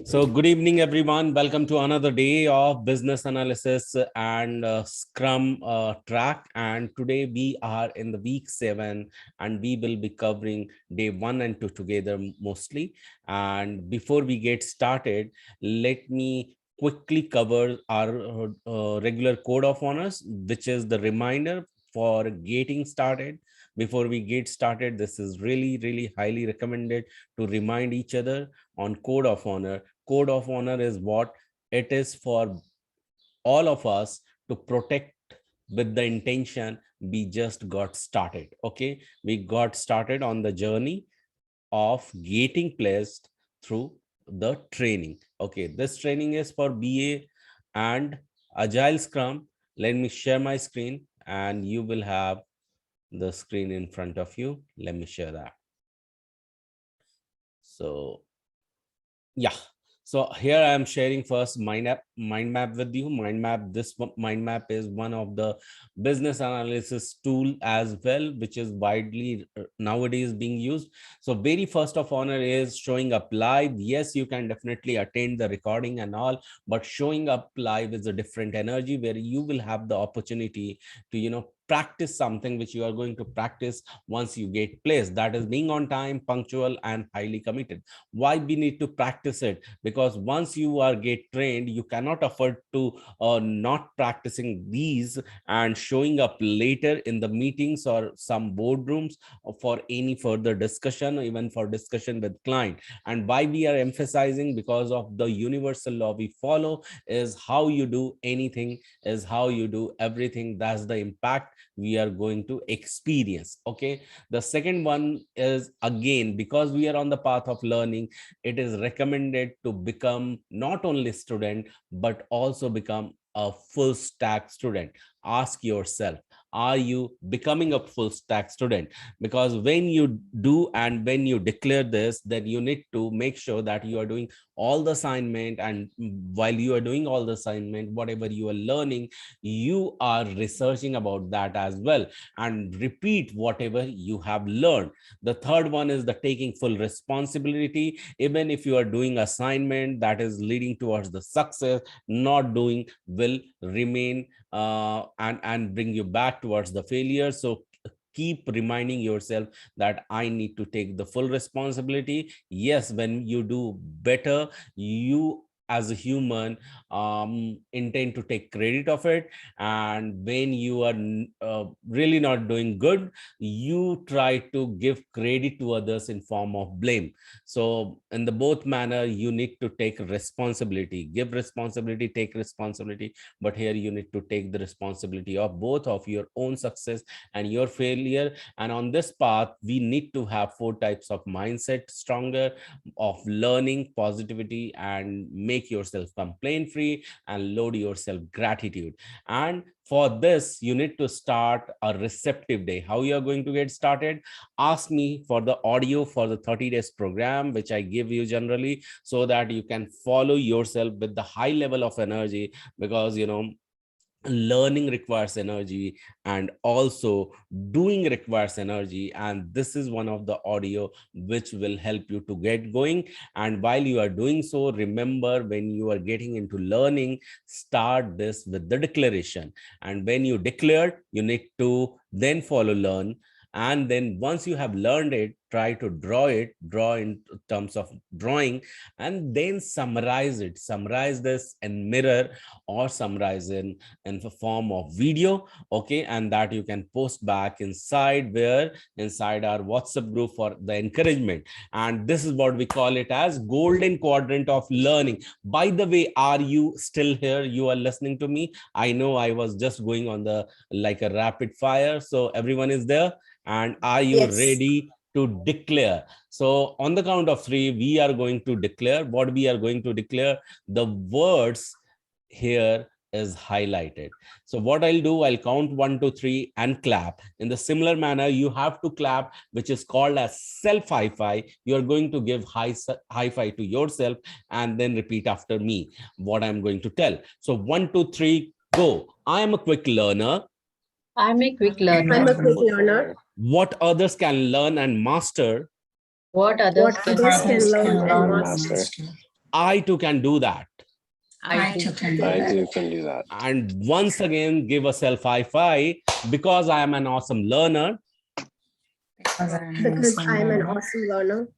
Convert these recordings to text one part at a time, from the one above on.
So good evening, everyone. Welcome to another day of business analysis and Scrum track. And today we are in the week 7 and we will be covering day 1 and 2 together mostly. And before we get started, let me quickly cover our regular code of honors, which is the reminder for getting started. Before we get started, this is really highly recommended to remind each other on code of honor. Code of honor is what it is for all of us to protect with the intention we just got started. Okay, we got started on the journey of getting placed through the training. Okay, this training is for BA and Agile Scrum. Let me share my screen and you will have the screen in front of you. Let me share that. So yeah, so here I am sharing first mind map with you. This mind map is one of the business analysis tool as well, which is widely nowadays being used. So very first of honor is showing up live. Yes, you can definitely attend the recording and all, but showing up live is a different energy where you will have the opportunity to practice something which you are going to practice once you get placed. That is being on time, punctual, and highly committed. Why we need to practice it? Because once you are get trained, you cannot afford to not practicing these and showing up later in the meetings or some boardrooms for any further discussion, even for discussion with client. And why we are emphasizing, because of the universal law we follow is how you do anything is how you do everything. That's the impact we are going to experience. Okay, the second one is, again, because we are on the path of learning, it is recommended to become not only student but also become a full stack student. Ask yourself, are you becoming a full stack student? Because when you do and when you declare this, then you need to make sure that you are doing all the assignment, and while you are doing all the assignment, whatever you are learning, you are researching about that as well and repeat whatever you have learned. The third one is the taking full responsibility. Even if you are doing assignment that is leading towards the success, not doing will remain and bring you back towards the failure. So keep reminding yourself that I need to take the full responsibility. Yes, when you do better, you as a human intend to take credit of it, and when you are really not doing good, you try to give credit to others in form of blame. So in the both manner, you need to take responsibility, give responsibility, take responsibility, but here you need to take the responsibility of both of your own success and your failure. And on this path, we need to have 4 types of mindset stronger, of learning, positivity, and make yourself complaint free and load yourself gratitude. And for this, you need to start a receptive day. How you are going to get started? Ask me for the audio for the 30 days program, which I give you generally, so that you can follow yourself with the high level of energy. Because learning requires energy and also doing requires energy, and this is one of the audio which will help you to get going. And while you are doing so, remember, when you are getting into learning, start this with the declaration, and when you declare, you need to then follow learn. And then once you have learned it, try to draw in terms of drawing, and then summarize this in mirror, or summarize in the form of video. Okay, and that you can post back inside our WhatsApp group for the encouragement. And this is what we call it as golden quadrant of learning. By the way, are you still here? You are listening to me? I know I was just going on the like a rapid fire, so everyone is there. And are you Yes. ready to declare? So on the count of 3, we are going to declare. What we are going to declare, the words here is highlighted. So what I'll do, I'll count 1 to 3 and clap. In the similar manner, you have to clap, which is called as self high five. You're going to give high five to yourself and then repeat after me what I'm going to tell. So 1, 2, 3, go. I am a quick learner. I'm a quick I'm learner. a quick learner. What others can learn and master, What What others can others learn can and learn and master. master. I too can do that. I too can do that. I too can do that. And once again, give a self high five because I am an awesome learner. Because I'm an awesome learner.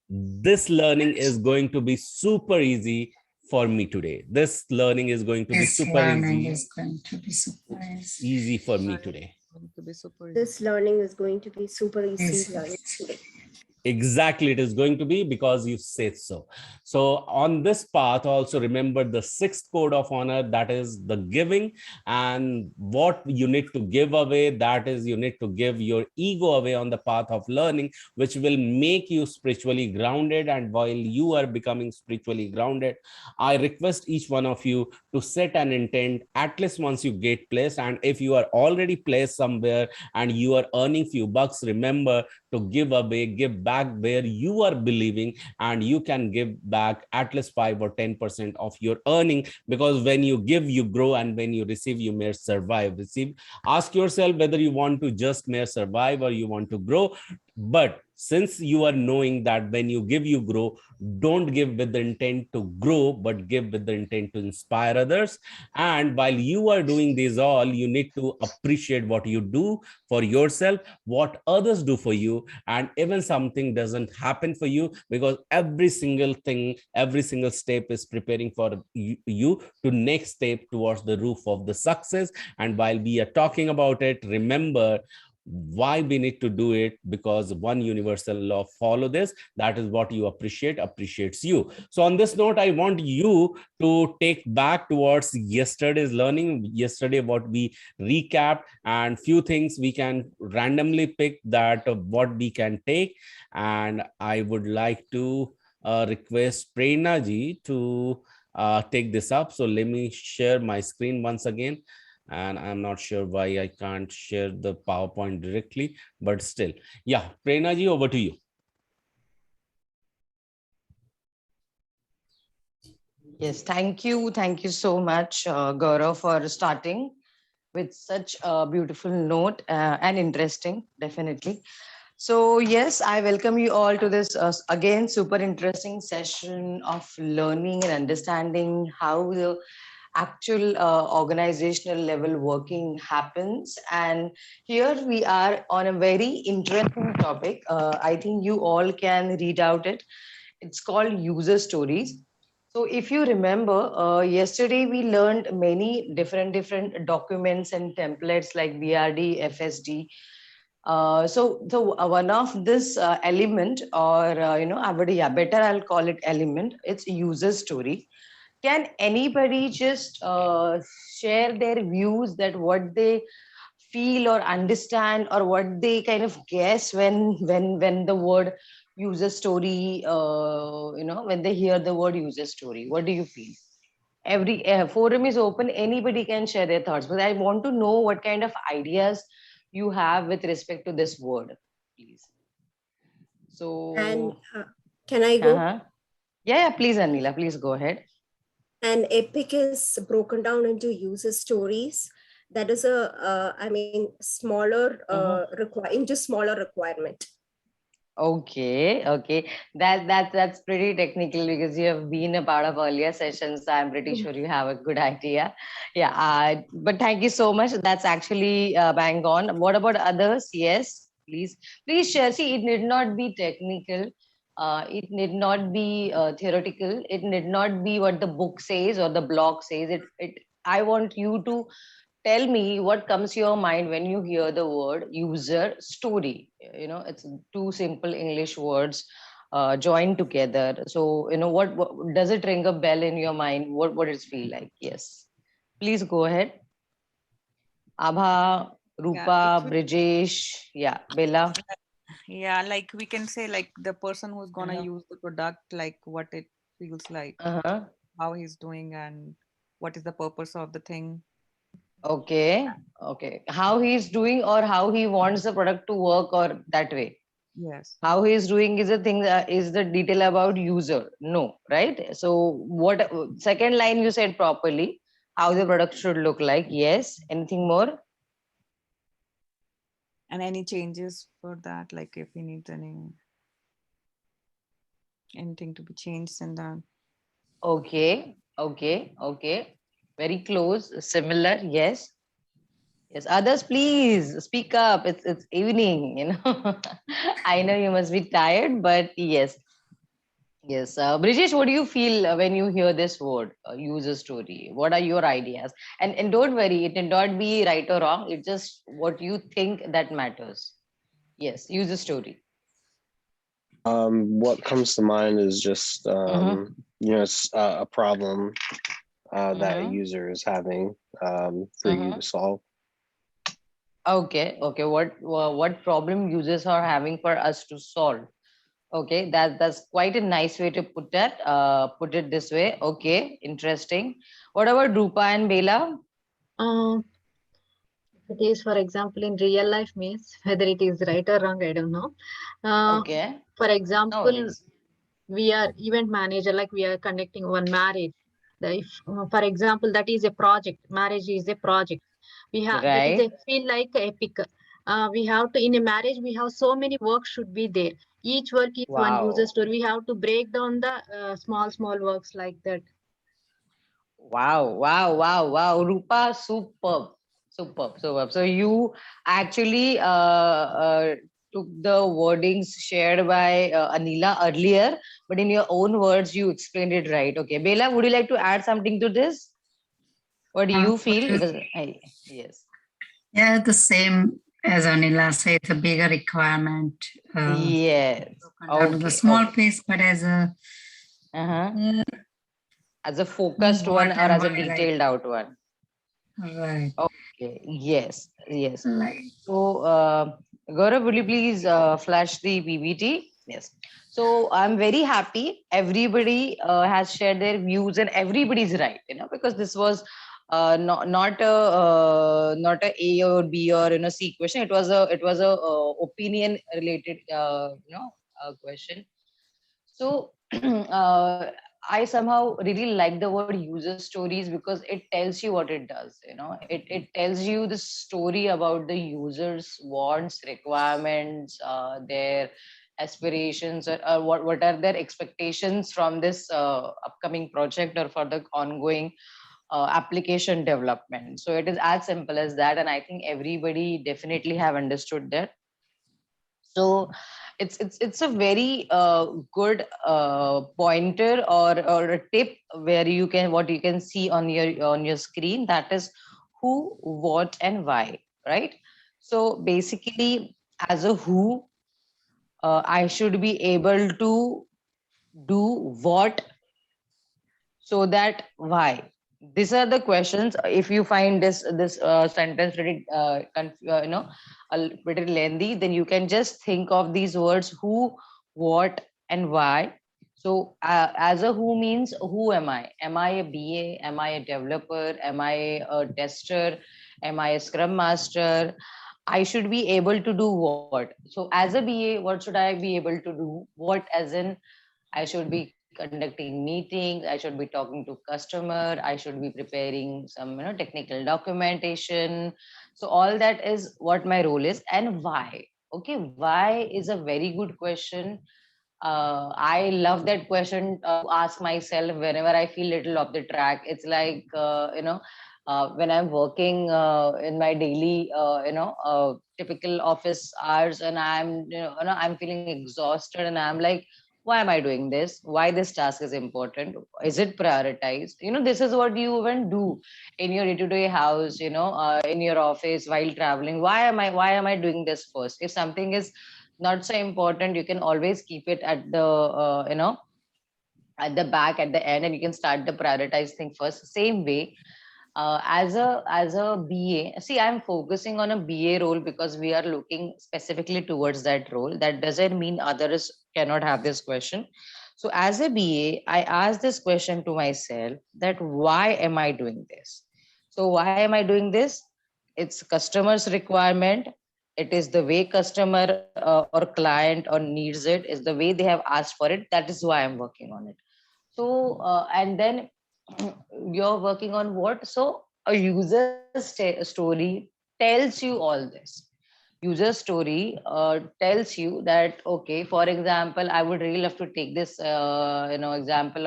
This learning is going to be super easy for me today. This learning is going to be super easy. Is going to be super Easy for me today. This learning is going to be super easy learning today. Exactly, it is going to be because you said so. So on this path, also remember the sixth code of honor, that is the giving. And what you need to give away, that is you need to give your ego away on the path of learning, which will make you spiritually grounded. And while you are becoming spiritually grounded, I request each one of you to set an intent at least once you get placed. And if you are already placed somewhere and you are earning few bucks, remember to give away, give back where you are believing, and you can give back at least 5 or 10% of your earning, because when you give, you grow, and when you receive, you may survive. Ask yourself whether you want to just mere survive or you want to grow. But since you are knowing that when you give, you grow, don't give with the intent to grow, but give with the intent to inspire others. And while you are doing this all, you need to appreciate what you do for yourself, what others do for you, and even something doesn't happen for you, because every single thing, every single step is preparing for you to next step towards the roof of the success. And while we are talking about it, remember why we need to do it, because one universal law follow this, that is what you appreciate appreciates you. So on this note, I want you to take back towards yesterday's learning, yesterday what we recapped, and few things we can randomly pick that what we can take. And I would like to request Prerna ji to take this up. So let me share my screen once again. And I'm not sure why I can't share the PowerPoint directly, but still. Yeah, Prerna ji, over to you. Yes, thank you. Thank you so much, Gaurav, for starting with such a beautiful note and interesting, definitely. So yes, I welcome you all to this again super interesting session of learning and understanding how the actual organizational level working happens. And here we are on a very interesting topic. I think you all can read out it. It's called user stories. So if you remember, yesterday we learned many different documents and templates like BRD, FSD. So one of this element, or I would, yeah, better I'll call it element. It's user story. Can anybody just share their views, that what they feel or understand, or what they kind of guess when the word user story, when they hear the word user story? What do you feel? Every forum is open. Anybody can share their thoughts, but I want to know what kind of ideas you have with respect to this word, please. So, And can I go? Yeah, please, Anila, please go ahead. And epic is broken down into user stories. That is smaller smaller requirement. Okay. That's pretty technical, because you have been a part of earlier sessions. So I'm pretty sure you have a good idea. Yeah, but thank you so much. That's actually bang on. What about others? Yes, please share. See, it need not be technical. It need not be theoretical. It need not be what the book says or the blog says. I want you to tell me what comes to your mind when you hear the word user story. It's two simple English words joined together. So what does it ring a bell in your mind? What does it feel like? Yes, please go ahead. Abha, Rupa, Brijesh, yeah, Bella. Yeah, like we can say, like the person who's gonna use the product, like what it feels like, how he's doing, and what is the purpose of the thing. Okay. How he's doing, or how he wants the product to work, or that way. Yes. How he's doing is a thing, is the detail about user. No, right? So what second line you said properly, how the product should look like. Yes. Anything more? And any changes for that, like if he needs anything to be changed in that. Okay, okay, okay. Very close, similar. Yes, yes. Others, please speak up. It's evening. I know you must be tired, but yes, yes. Brijesh, what do you feel when you hear this word, user story? What are your ideas? And don't worry, it need not be right or wrong. It's just what you think that matters. Yes, user story. What comes to mind is just Mm-hmm. it's a problem that a Mm-hmm. user is having for you Mm-hmm. to solve. Okay, okay. What problem users are having for us to solve? Okay, that's quite a nice way to put that. Put it this way. Okay, interesting. What about Rupa and Bela? Uh, it is, for example, in real life means whether it is right or wrong, I don't know. Uh, Okay, for no example, worries. we are event manager, like we are conducting one marriage. If, for example, that is a project. Marriage is a project. We have that is a Right. feel like epic. We have to in a marriage. We have so many work should be there. Each work is one user Wow. story. We have to break down the small works like that. Wow, wow, wow, wow. Rupa, superb, superb, superb. So you actually took the wordings shared by Anila earlier, but in your own words, you explained it right. Okay. Bela, would you like to add something to this? What do you What feel? you, Yes. yeah, the same as Anila said, the bigger requirement Yes. broken down to the Okay. small Okay. piece, but as a Uh-huh. uh, As a who, focused one what, or and as a why, right? detailed out one. Right. Okay. Yes. Yes. Like, So, Gaurav, will you please flash the PPT? Yes. So I'm very happy. Everybody has shared their views, and everybody's right. Because this was not a or B or C question. It was a opinion related question. So I somehow really like the word user stories because it tells you what it does. It tells you the story about the users' wants, requirements, their aspirations, or what are their expectations from this upcoming project or for the ongoing application development. So it is as simple as that, and I think everybody definitely have understood that. So it's a very good pointer or a tip where you can what you can see on your screen, that is who, what, and why, right? So basically, as a who, I should be able to do what, so that why. These are the questions. If you find this sentence pretty pretty lengthy, then you can just think of these words: who, what, and why. So as a who means, who am I? Am I a BA? Am I a developer? Am I a tester? Am I a scrum master? I should be able to do what? So as a BA, what should I be able to do? What, as in, I should be conducting meetings, I should be talking to customer, I should be preparing some technical documentation. So all that is what my role is. And why? Okay, why is a very good question. I love that question to ask myself whenever I feel little off the track. It's like when I'm working in my daily typical office hours, and I'm feeling exhausted, and I'm like, why am I doing this? Why this task is important? Is it prioritized? This is what you even do in your day-to-day house, in your office while traveling. Why am I doing this first? If something is not so important, you can always keep it at the at the back, at the end, and you can start the prioritize thing first. Same way, as a BA, see, I'm focusing on a BA role because we are looking specifically towards that role. That doesn't mean others cannot have this question. So as a BA, I ask this question to myself, that why am I doing this? So why am I doing this? It's customer's requirement. It is the way customer or client or needs it, is the way they have asked for it. That is why I'm working on it. So and then you're working on what? So a user story tells you all this. user story tells you that, okay, for example, I would really love to take this, example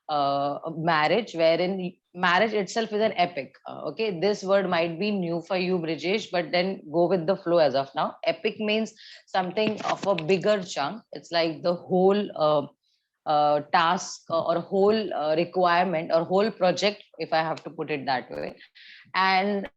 of marriage, wherein marriage itself is an epic. Okay, this word might be new for you, Brijesh, but then go with the flow as of now. Epic means something of a bigger chunk. It's like the whole task or whole requirement or whole project, if I have to put it that way. And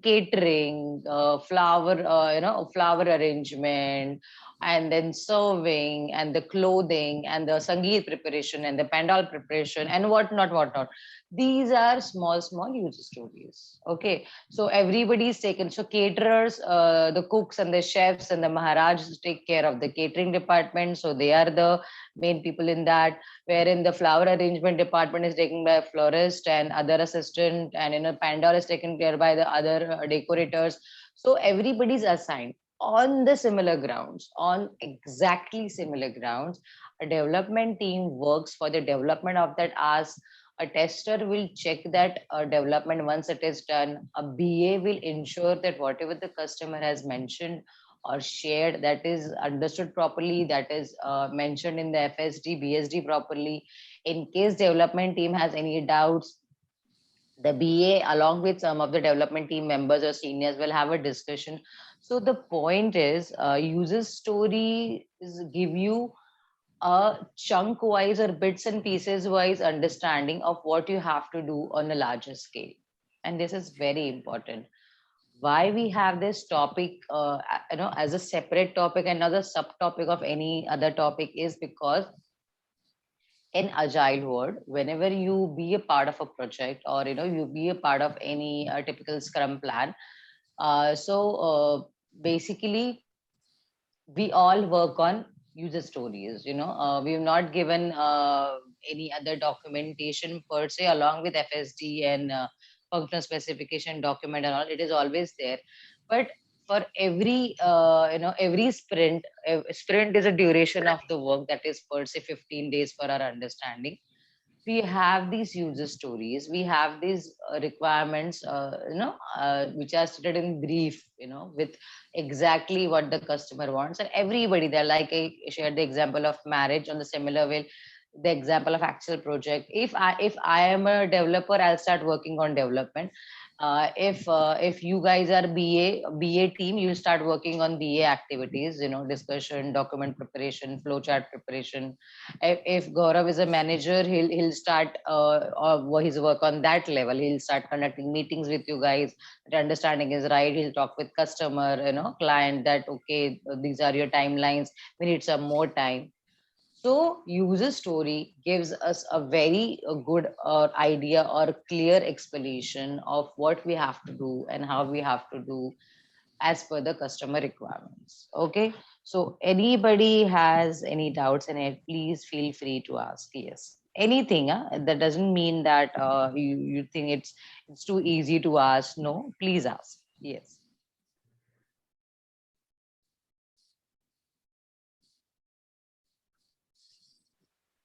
catering, flower arrangement, and then serving, and the clothing, and the sangeet preparation, and the pandal preparation, and whatnot. These are small user stories. Okay, so everybody's taken. So caterers, the cooks and the chefs and the maharajas take care of the catering department, so they are the main people in that. Wherein the flower arrangement department is taken by a florist and other assistant, and pandal is taken care by the other decorators. So everybody's assigned on the similar grounds, on exactly similar grounds. A development team works for the development of that ask. A tester will check that development. Once it is done, a BA will ensure that whatever the customer has mentioned or shared, that is understood properly, that is mentioned in the FSD, BSD properly. In case development team has any doubts, the BA along with some of the development team members or seniors will have a discussion. So the point is, user story is give you a chunk wise or bits and pieces wise understanding of what you have to do on a larger scale. And this is very important. Why we have this topic as a separate topic and not a subtopic of any other topic is because in agile world, whenever you be a part of a project, or you be a part of any typical scrum plan, basically we all work on user stories. We've not given any other documentation per se along with FSD and functional specification document and all. It is always there, but for every every sprint is a duration of the work that is per se 15 days for our understanding. We have these user stories, we have these requirements, which are stated in brief, with exactly what the customer wants. And everybody there, like I shared the example of marriage, on the similar way, the example of actual project. If I am a developer, I'll start working on development. If you guys are BA team, you start working on BA activities, discussion, document preparation, flowchart preparation. If Gaurav is a manager, he'll start his work on that level. He'll start conducting meetings with you guys. The understanding is right. He'll talk with customer, client, that okay, these are your timelines. We need some more time. So user story gives us a very good idea or clear explanation of what we have to do and how we have to do as per the customer requirements. Okay, so anybody has any doubts in it, please feel free to ask. Yes, anything. That doesn't mean that you think it's too easy to ask. No, please ask. Yes.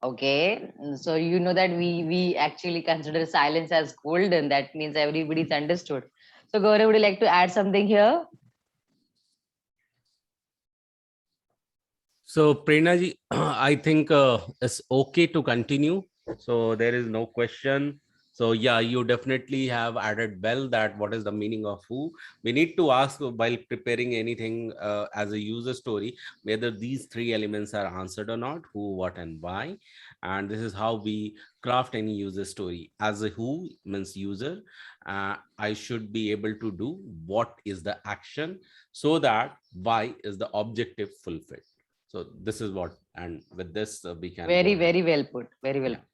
Okay, so you know that we actually consider silence as gold, and that means everybody's understood. So Gaurav, would you like to add something here? So Prerna ji, I think it's okay to continue. So there is no question. So yeah, you definitely have added well that what is the meaning of who. We need to ask while preparing anything as a user story, whether these three elements are answered or not: who, what, and why. And this is how we craft any user story. As a who means user, I should be able to do what is the action, so that why is the objective fulfilled. So this is what, and with this we can very well put. Very well. Yeah.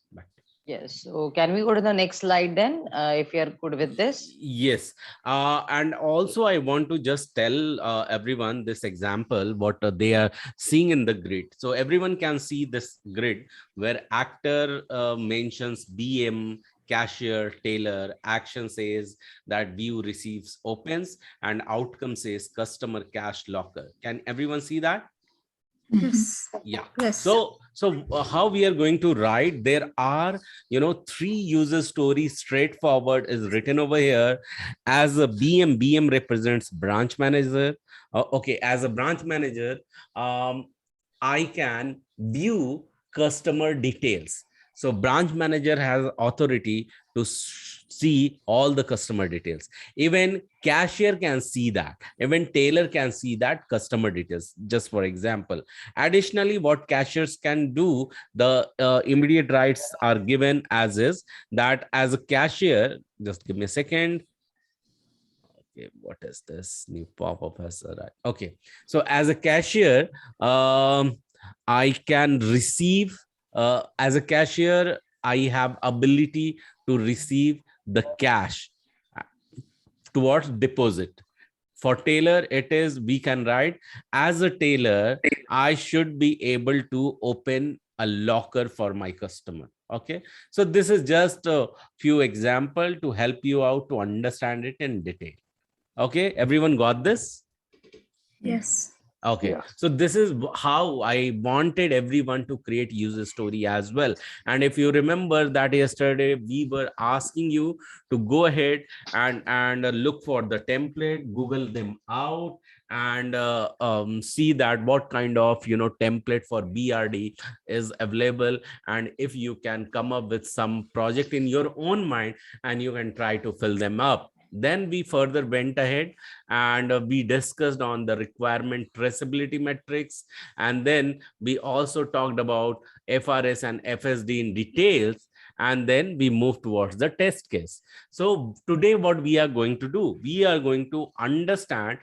Exactly. Yes. So can we go to the next slide then, if you are good with this? Yes. And also I want to just tell everyone this example, what they are seeing in the grid. So everyone can see this grid where actor mentions BM, cashier, tailor, action says that view receives opens, and outcome says customer cash locker. Can everyone see that? Yes. Yeah. Yes. So So how we are going to write? There are, 3 user stories straightforward is written over here. As a BM represents branch manager. Okay, as a branch manager, I can view customer details. So branch manager has authority to see all the customer details. Even cashier can see that. Even tailor can see that customer details, just for example. Additionally, what cashiers can do, the immediate rights are given as is, that as a cashier, just give me a second. Okay, what is this new pop-up has arrived? Okay, so as a cashier, I can receive, as a cashier, I have ability to receive the cash towards deposit. For tailor, it is, we can write, as a tailor, I should be able to open a locker for my customer. Okay, so this is just a few example to help you out to understand it in detail. Okay, everyone got this? Yes. Okay, Yeah. so this is how I wanted everyone to create user story as well. And if you remember that yesterday we were asking you to go ahead and look for the template, Google them out, and see that what kind of template for BRD is available, and if you can come up with some project in your own mind and you can try to fill them up. Then we further went ahead and we discussed on the requirement traceability metrics, and then we also talked about FRS and FSD in details, and then we move towards the test case. So today what we are going to do, we are going to understand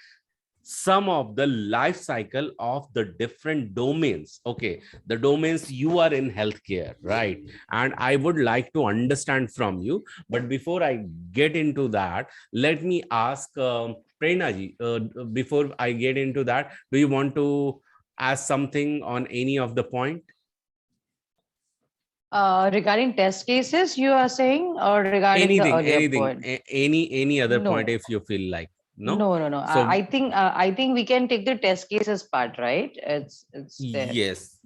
some of the life cycle of the different domains. Okay, the domains, you are in healthcare, right? And I would like to understand from you, but before I get into that, let me ask Prerna ji, before I get into that, do you want to ask something on any of the point? Regarding test cases, you are saying, or regarding the earlier point? Any other point No, if you feel like. No, no. so I think we can take the test cases part, right? It's there. yes.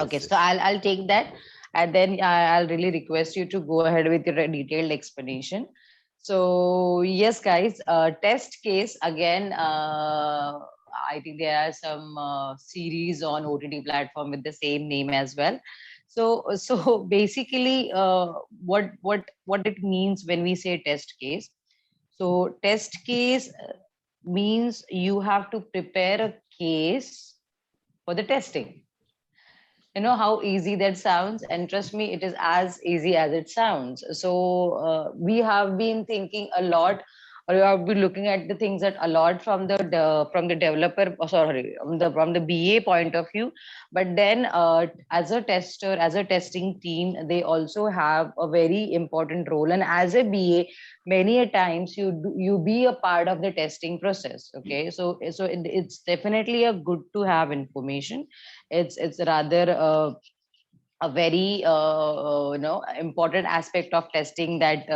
Okay, so I'll take that, and then I'll really request you to go ahead with your detailed explanation. So yes, guys, test case again. I think there are some series on OTT platform with the same name as well. So basically, what it means when we say test case. So test case means you have to prepare a case for the testing. You know how easy that sounds, and trust me, it is as easy as it sounds. So we have been thinking a lot, or we have been looking at the things that a lot from the developer, sorry, from the BA point of view. But then as a tester, as a testing team, they also have a very important role, and as a BA, many a times you be a part of the testing process. Okay, so it's definitely a good to have information. It's rather a very important aspect of testing, that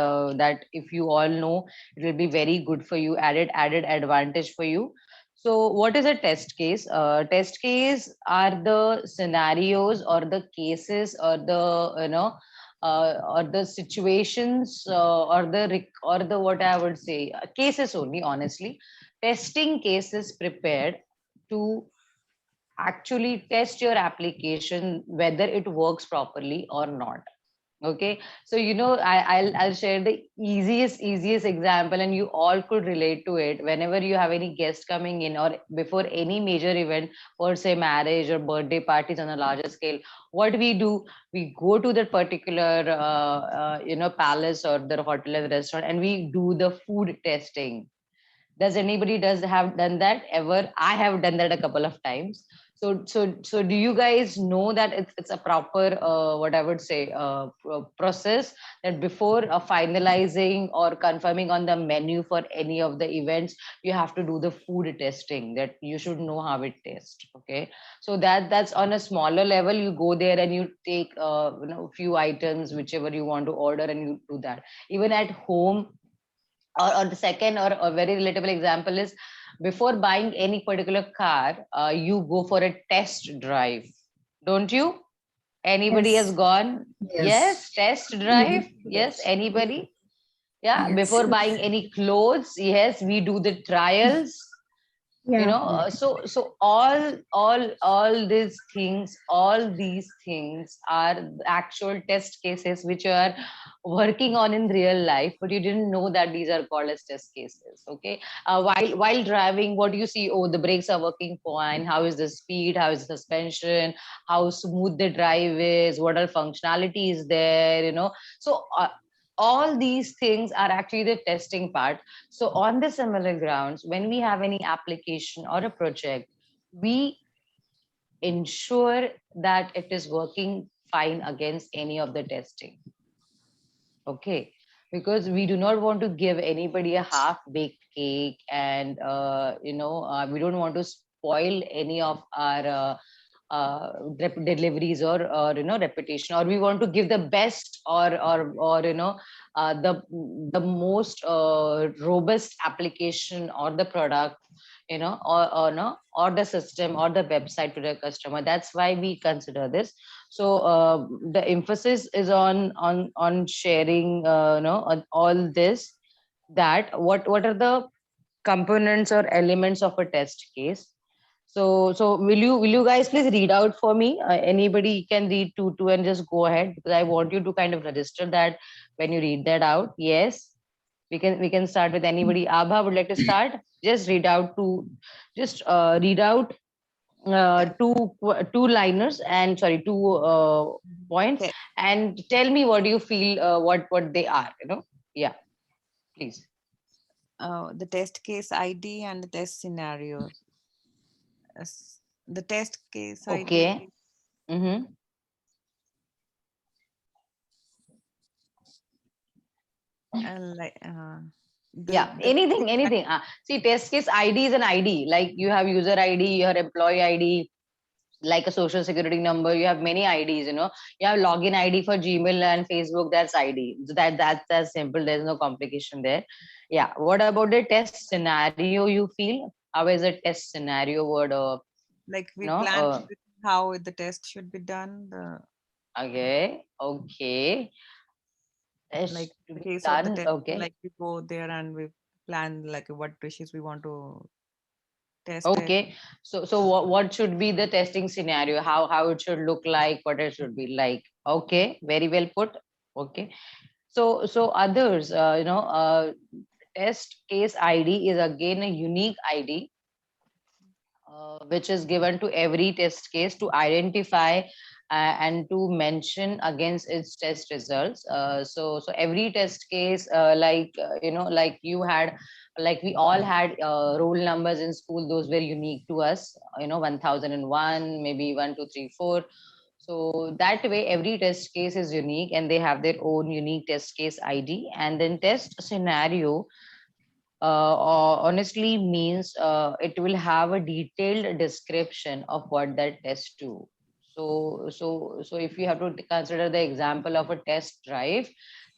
if you all know, it will be very good for you, added advantage for you. So what is a test case? Test case are the scenarios or the cases or the or the situations or the what I would say, cases only, honestly, testing cases prepared to actually test your application whether it works properly or not. Okay, so I'll share the easiest example, and you all could relate to it. Whenever you have any guest coming in, or before any major event, or say marriage or birthday parties on a larger scale, what we do, we go to that particular palace or the hotel or the restaurant, and we do the food testing. Does anybody does have done that ever? I have done that a couple of times. So do you guys know that it's a proper what I would say process, that before finalizing or confirming on the menu for any of the events, you have to do the food testing, that you should know how it tastes. Okay, so that's on a smaller level. You go there and you take few items whichever you want to order, and you do that. Even at home, or the second or a very relatable example is, before buying any particular car, you go for a test drive, don't you? Anybody Yes. has gone? Yes. Test drive? Yes. Anybody? Yeah. Yes. Before buying any clothes, yes, we do the trials. You Yeah. know, so all these things are actual test cases which you are working on in real life, but you didn't know that these are called as test cases. Okay. While driving, what do you see? Oh, the brakes are working fine. How is the speed? How is the suspension? How smooth the drive is? What are functionalities there? You know, so all these things are actually the testing part. So on the similar grounds, when we have any application or a project, we ensure that it is working fine against any of the testing. Okay. Because we do not want to give anybody a half-baked cake, and we don't want to spoil any of our deliveries or reputation, or we want to give the best or the most robust application or the product, or no, or the system or the website to the customer. That's why we consider this. So the emphasis is on sharing on all this, that what are the components or elements of a test case. So will you guys please read out for me? Anybody can read two and just go ahead, because I want you to kind of register that when you read that out. Yes, we can start with anybody. Abha would like to start. Just read out two liners, and sorry, two points, Okay. and tell me what do you feel, what they are. Yeah, please. The test case ID and the test scenario. The test case ID, Okay. Mm-hmm. like Yeah, the anything. See, test case ID is an ID. Like you have user ID, your employee ID, like a social security number. You have many IDs. You have login ID for Gmail and Facebook. That's ID. So that's simple. There's no complication there. Yeah. What about the test scenario? You feel, how is a test scenario word? like we No. plan how the test should be done. Okay. Like Test to the be case of the done. test, Okay. like we go there and we plan like what dishes we want to test it. Okay. So what should be the testing scenario? How it should look like? What it should be like? Okay. Very well put. Okay. So others, test case ID is again a unique ID, which is given to every test case to identify and to mention against its test results. So every test case, like you had, like we all had roll numbers in school. Those were unique to us. 1001, maybe 1234. So that way, every test case is unique, and they have their own unique test case ID. And then test scenario honestly means it will have a detailed description of what that test do. So if you have to consider the example of a test drive,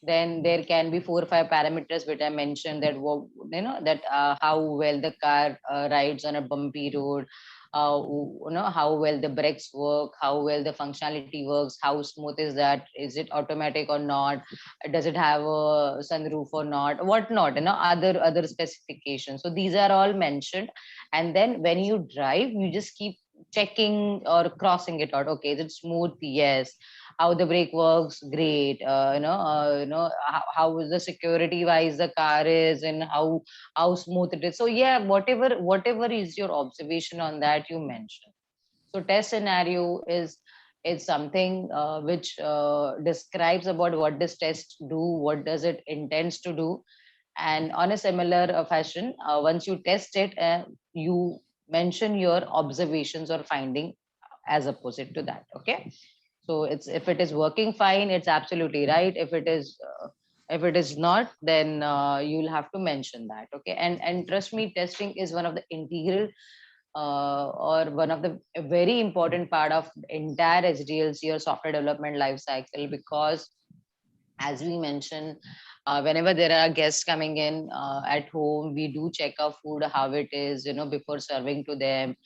then there can be 4 or 5 parameters which I mentioned, that that how well the car rides on a bumpy road, how well the brakes work, how well the functionality works, how smooth is that, is it automatic or not, does it have a sunroof or not, what not, other specifications. So these are all mentioned, and then when you drive, you just keep checking or crossing it out. Okay, is it smooth? Yes. How the brake works? Great. How is the security wise the car is, and how smooth it is. So yeah, whatever is your observation on that, you mention. So test scenario is something which describes about what this test do, what does it intends to do. And on a similar fashion, once you test it, you mention your observations or finding as opposite to that. Okay. So it's, if it is working fine, it's absolutely right. If it is not, then you'll have to mention that. Okay. And trust me, testing is one of the integral or one of the very important part of entire HDLC or software development life cycle, because as we mentioned, whenever there are guests coming in at home, we do check our food, how it is, before serving to them.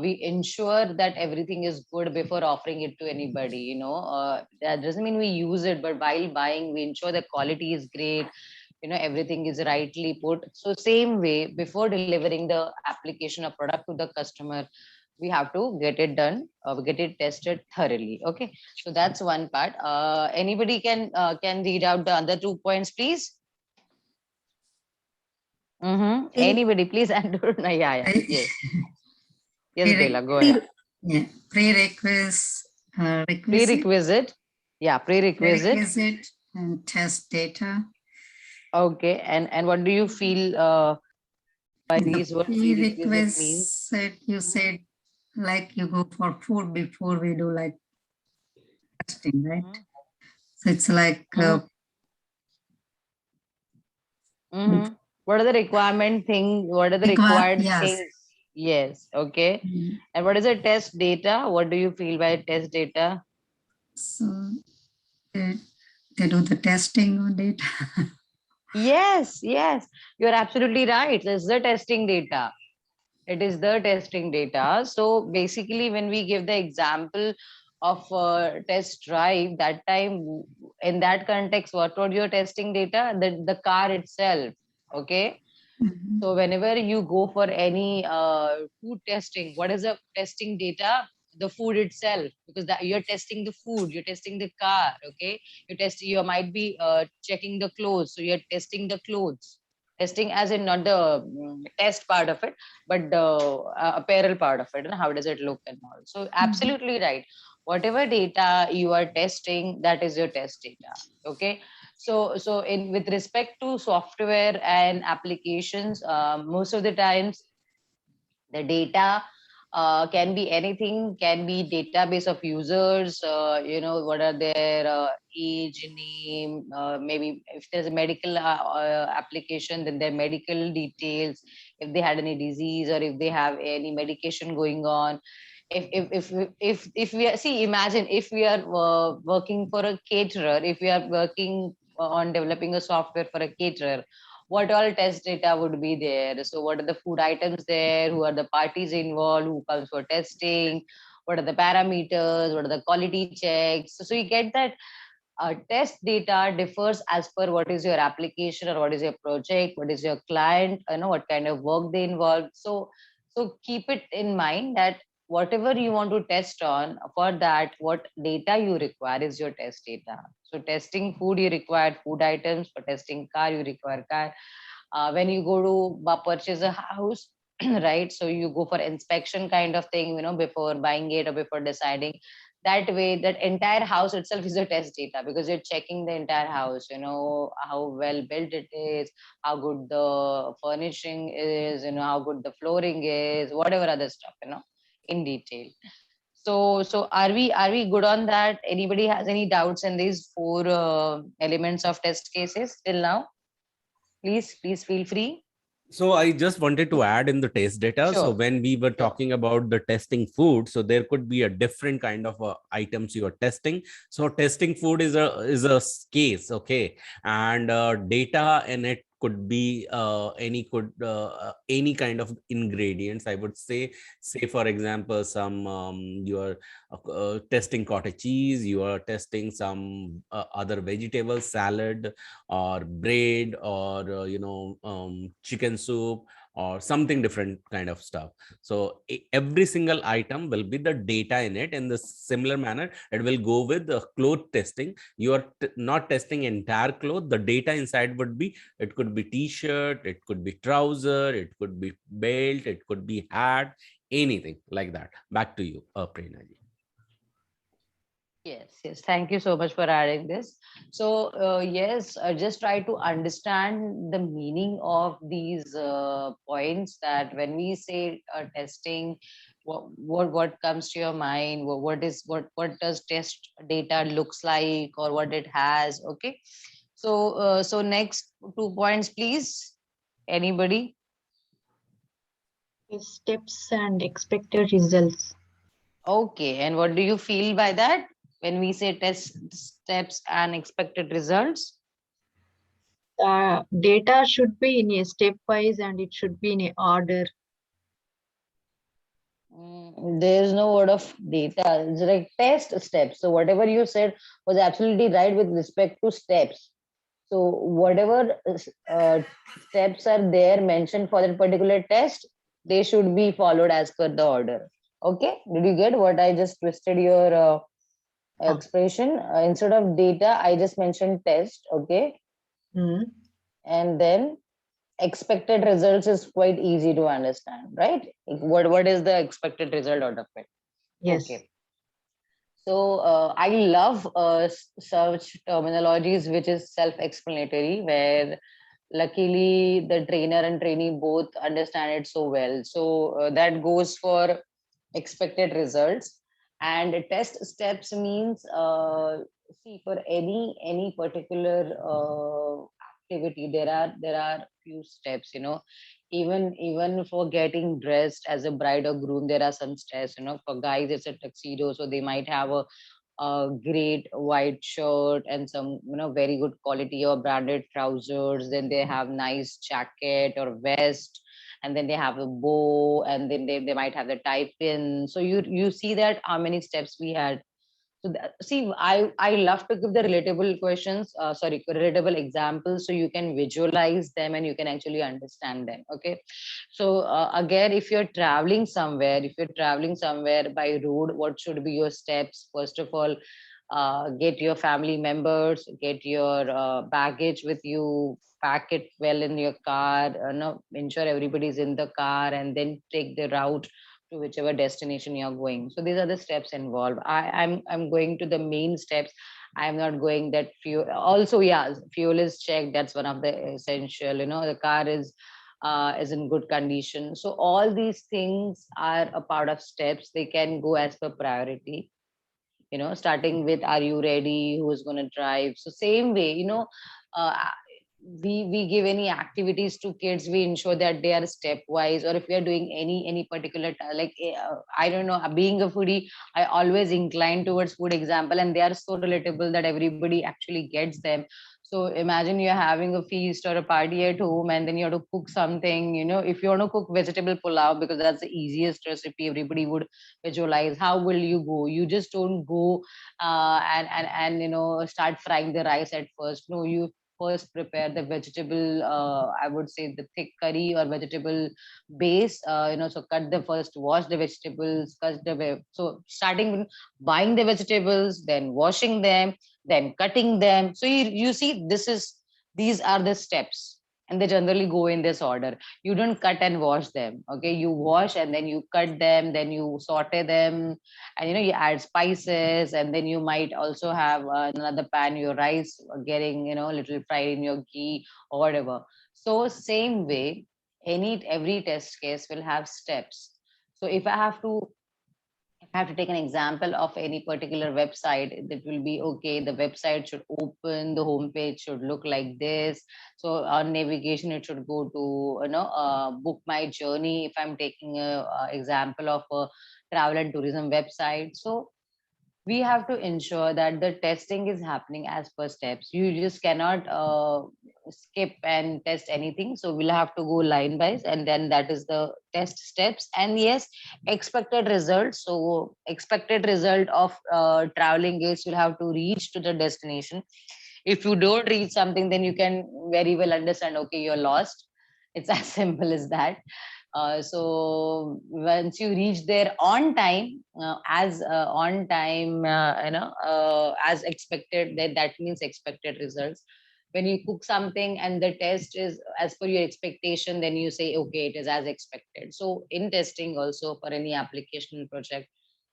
we ensure that everything is good before offering it to anybody. That doesn't mean we use it, but while buying, we ensure the quality is great, everything is rightly put. So same way, before delivering the application or product to the customer, we have to get it done, get it tested thoroughly. Okay, so that's one part. Anybody can read out the other 2 points, please? Anybody, please. Andrew. Yeah, yes. Yes, Bela, go ahead. Yeah, prerequisite, Prerequisite. Yeah, prerequisite and test data. Okay, and what do you feel by these words? Prerequisite means? Prerequisite, you said like you go for food before we do like testing, right? So it's like what are the requirement things? What are the required things? Yes, okay. And what is a test data? What do you feel by test data? So they do the testing on data. Yes, you're absolutely right. It's the testing data. It is the testing data. So basically, when we give the example of test drive, that time in that context, what was your testing data? The car itself. Okay. So whenever you go for any food testing, what is the testing data? The food itself, because you're testing the food, you're testing the car. Okay, you might be checking the clothes, so you're testing the clothes. Testing as in not the test part of it, but the apparel part of it, and how does it look and all. So absolutely right. Whatever data you are testing, that is your test data. Okay. So with respect to software and applications, most of the times the data can be anything, can be database of users, what are their age, name, maybe if there's a medical application, then their medical details, if they had any disease or if they have any medication going on. If we are, see, imagine if we are working for a caterer, if we are working on developing a software for a caterer, what all test data would be there? So what are the food items there? Who are the parties involved? Who comes for testing? What are the parameters? What are the quality checks? So you get that test data differs as per what is your application or what is your project, what is your client, what kind of work they involve. So keep it in mind that whatever you want to test on, for that, what data you require is your test data. So testing food, you require food items. For testing car, you require car. When you go to purchase a house, right? So you go for inspection kind of thing, before buying it or before deciding. That way, that entire house itself is a test data, because you're checking the entire house, how well built it is, how good the furnishing is, how good the flooring is, whatever other stuff, in detail. So are we good on that? Anybody has any doubts in these 4 elements of test cases till now? Please feel free. So I just wanted to add in the test data. Sure. So when we were talking about the testing food, so there could be a different kind of items you are testing. So testing food is a case, okay, and data in it could be any kind of ingredients, I would say for example, some you are testing cottage cheese, you are testing some other vegetable salad or bread or chicken soup or something different kind of stuff. So every single item will be the data in it. In the similar manner, it will go with the cloth testing. You are not testing entire cloth. The data inside would be, it could be t-shirt, it could be trouser, it could be belt, it could be hat, anything like that. Back to you, Prerna ji. Yes. Thank you so much for adding this. So yes, just try to understand the meaning of these points, that when we say testing, what comes to your mind? What does test data looks like, or what it has? Okay. So next 2 points, please. Anybody? Steps and expected results. Okay. And what do you feel by that when we say test steps and expected results? Data should be in a stepwise and it should be in a order. There's no word of data. It's like test steps. So whatever you said was absolutely right with respect to steps. So whatever steps are there mentioned for that particular test, they should be followed as per the order. Okay, did you get what I just twisted your expression? Instead of data, I just mentioned test. Okay, and then expected results is quite easy to understand, right? What is the expected result out of it? Yes. Okay. So I love search terminologies which is self-explanatory, where luckily the trainer and trainee both understand it so well. So that goes for expected results. And test steps means, see, for any particular activity, there are few steps, even for getting dressed as a bride or groom, there are some steps. For guys it's a tuxedo, so they might have a great white shirt and some very good quality or branded trousers. Then they have nice jacket or vest, and then they have a bow, and then they might have the tie pin. So you see that how many steps we had. So see, I love to give the relatable questions, sorry, relatable examples, so you can visualize them and you can actually understand them. Okay, so again, if you're traveling somewhere by road, what should be your steps? First of all, get your family members, get your baggage with you, pack it well in your car, no, ensure everybody's in the car, and then take the route to whichever destination you're going. So these are the steps involved. I'm going to the main steps. I'm not going that fuel. Also, yeah, fuel is checked. That's one of the essential. The car is in good condition. So all these things are a part of steps. They can go as per priority. Starting with, are you ready? Who's going to drive? So same way, uh, we give any activities to kids, we ensure that they are stepwise. Or if we are doing any particular I don't know, being a foodie, I always incline towards food example, and they are so relatable that everybody actually gets them. So imagine you're having a feast or a party at home, and then you have to cook something. If you want to cook vegetable pulao, because that's the easiest recipe, everybody would visualize. How will you go? You just don't go and start frying the rice at first. No, you first prepare the vegetable, I would say the thick curry or vegetable base. So wash the vegetables, so starting with buying the vegetables, then washing them, then cutting them. So you see, these are the steps, and they generally go in this order. You don't cut and wash them. Okay, you wash and then you cut them, then you saute them, and you add spices, and then you might also have another pan, your rice getting a little fried in your ghee or whatever. So same way, every test case will have steps. So if I have to take an example of any particular website, that will be okay. The website should open, the homepage should look like this. So on navigation, it should go to book my journey. If I'm taking a example of a travel and tourism website, so we have to ensure that the testing is happening as per steps. You just cannot skip and test anything. So we'll have to go line by, and then that is the test steps. And yes, expected results. So expected result of traveling is you'll have to reach to the destination. If you don't reach something, then you can very well understand, okay, you're lost. It's as simple as that. So once you reach there on time, as expected, that means expected results. When you cook something and the test is as per your expectation, then you say, okay, it is as expected. So in testing also, for any application project,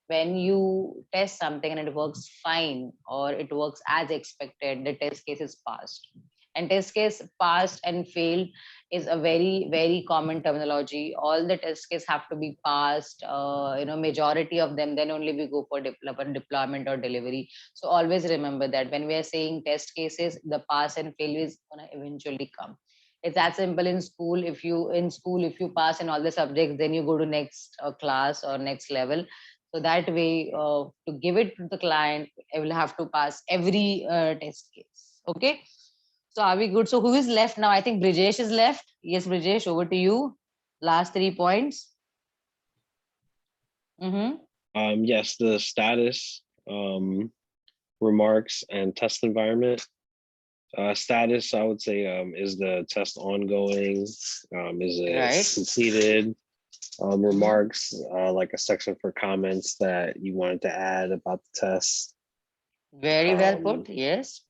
when you test something and it works fine or it works as expected, the test case is passed. And test case passed and failed is a very, very common terminology. All the test case have to be passed, majority of them, then only we go for deployment or deployment or delivery. So always remember that when we are saying test cases, the pass and fail is gonna eventually come. It's that simple. If you pass in all the subjects, then you go to next class or next level. So that way, to give it to the client, I will have to pass every test case. Okay. So are we good? So who is left now? I think Brijesh is left. Yes, Brijesh, over to you. Last 3 points. Yes, the status, remarks, and test environment. Status, I would say, is the test ongoing? Is it Right. completed? Remarks, like a section for comments that you wanted to add about the test. Very well put. Yes.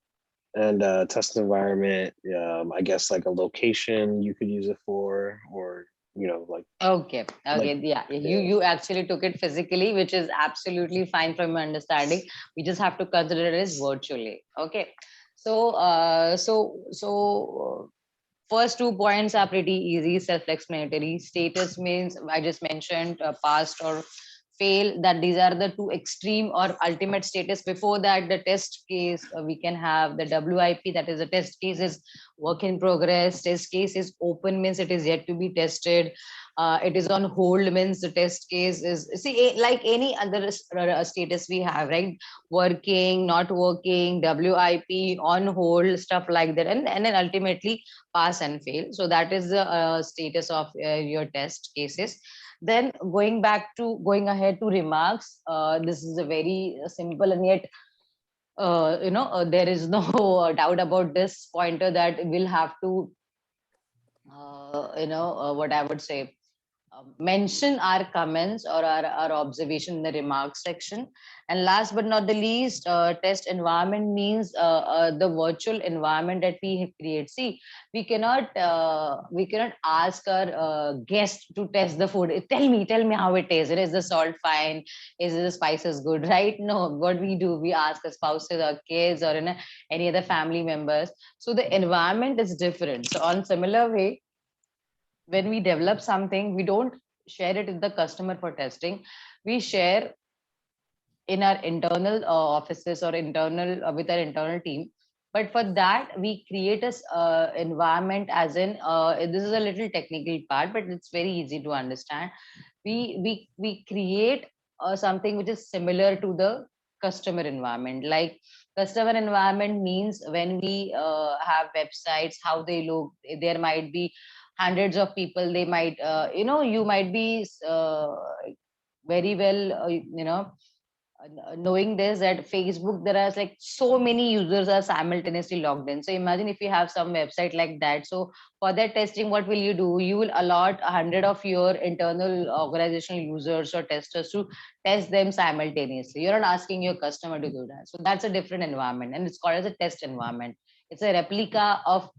And test environment, I guess like a location you could use it for, or like Okay. Okay. like Yeah. You actually took it physically, which is absolutely fine from my understanding. We just have to consider it as virtually. Okay. So first 2 points are pretty easy, self-explanatory. Status means I just mentioned past or fail, that these are the two extreme or ultimate status. Before that, the test case, we can have the WIP, that is the test case is work in progress. Test case is open, means it is yet to be tested. It is on hold, means the test case is, like any other status we have, right? Working, not working, WIP, on hold, stuff like that. And then ultimately pass and fail. So that is the status of your test cases. Then going ahead to remarks, this is a very simple and yet there is no doubt about this pointer, that we'll have to what I would say, mention our comments or our observation in the remarks section. And last but not the least, test environment means the virtual environment that we create. See, we cannot ask our guest to test the food. Tell me how it is. Is the salt fine? Is the spices good? Right? No. What we do, we ask our spouses or kids or any other family members. So the environment is different. So on similar way, when we develop something, we don't share it with the customer for testing. We share in our internal offices or internal with our internal team. But for that, we create a environment, as in this is a little technical part, but it's very easy to understand. We create something which is similar to the customer environment. Like customer environment means when we have websites, how they look, there might be hundreds of people. They might you might be very well knowing this, that Facebook, there are like so many users are simultaneously logged in. So imagine if you have some website like that. So for that testing, what will you do? You will allot 100 of your internal organizational users or testers to test them simultaneously. You're not asking your customer to do that. So that's a different environment, and it's called as a test environment. It's a replica of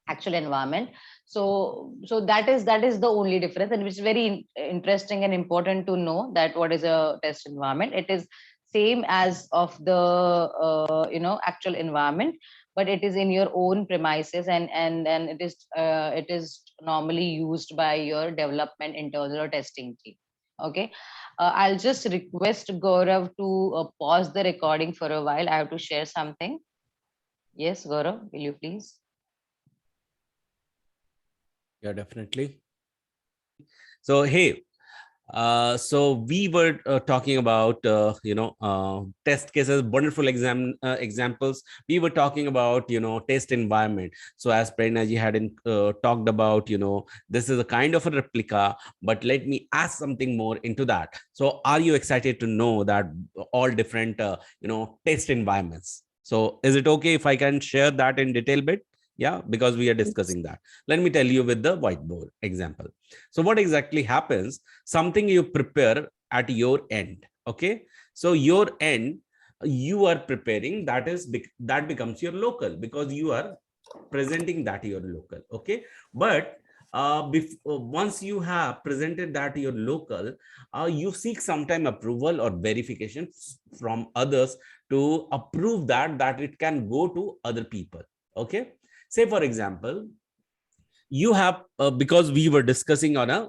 actual environment. So that is the only difference, and which is very interesting and important to know, that what is a test environment. It is same as of the actual environment, but it is in your own premises, and it is normally used by your development internal or testing team. Okay. I'll just request Gaurav to pause the recording for a while. I have to share something. Yes, Gaurav, will you please? Yeah, definitely. So, hey, so we were talking about test cases, wonderful examples. We were talking about test environment. So as Prernaji had talked about, this is a kind of a replica, but let me ask something more into that. So are you excited to know that all different test environments? So is it okay if I can share that in detail bit? Yeah, because we are discussing that. Let me tell you with the whiteboard example. So what exactly happens? Something you prepare at your end. Okay. So your end, you are preparing, that becomes your local, because you are presenting that your local. Okay. But once you have presented that your local, you seek sometime approval or verification from others to approve that it can go to other people. Okay. Say for example, you have because we were discussing on a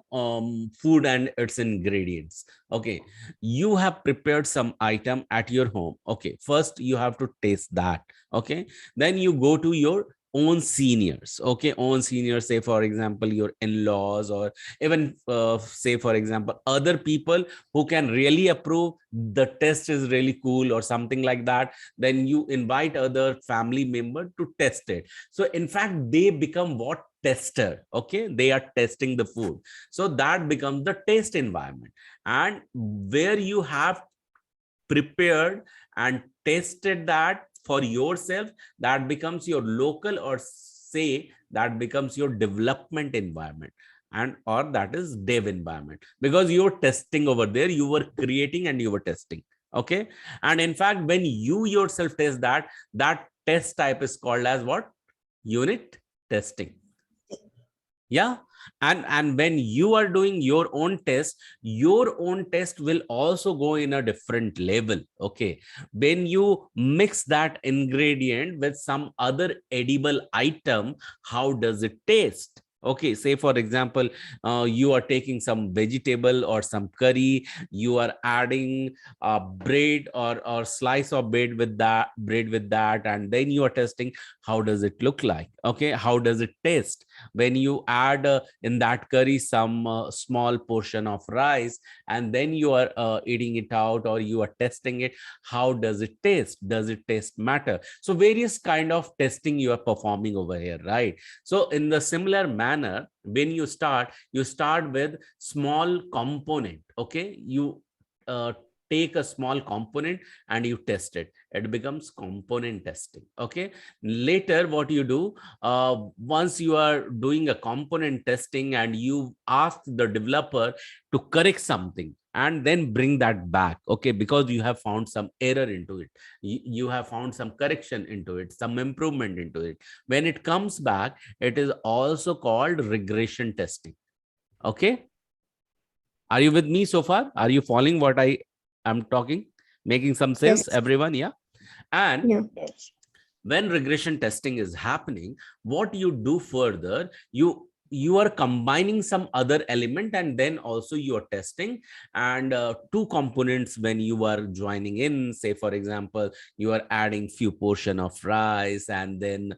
food and its ingredients. Okay, you have prepared some item at your home. Okay, first you have to taste that. Okay, then you go to your own seniors, okay, own seniors, say for example your in-laws, or even say for example other people who can really approve the test is really cool or something like that, then you invite other family member to test it. So in fact they become what? Tester. Okay, they are testing the food. So that becomes the test environment, and where you have prepared and tested that for yourself, that becomes your local, or say that becomes your development environment, and or that is dev environment, because you're testing over there, you were creating and you were testing. Okay, and in fact when you yourself test that, that test type is called as what? Unit testing. Yeah, and when you are doing your own test will also go in a different level. Okay, when you mix that ingredient with some other edible item, how does it taste? Okay, say for example you are taking some vegetable or some curry, you are adding bread or slice of bread with that, and then you are testing how does it look like. Okay, how does it taste? When you add in that curry some small portion of rice, and then you are eating it out, or you are testing it, how does it taste? Does it taste matter? So various kind of testing you are performing over here, right? So in the similar manner, when you start with small component. Okay, you take a small component and you test it, it becomes component testing. Okay, later what you do, once you are doing a component testing and you ask the developer to correct something and then bring that back. Okay, because you have found some error into it, you have found some correction into it, some improvement into it. When it comes back, it is also called regression testing. Okay, are you with me so far? Are you following what I am talking? Making some sense, Yes. everyone? Yeah. And Yeah. when regression testing is happening, what you do further, you are combining some other element, and then also you are testing, and two components when you are joining in, say for example you are adding few portion of rice and then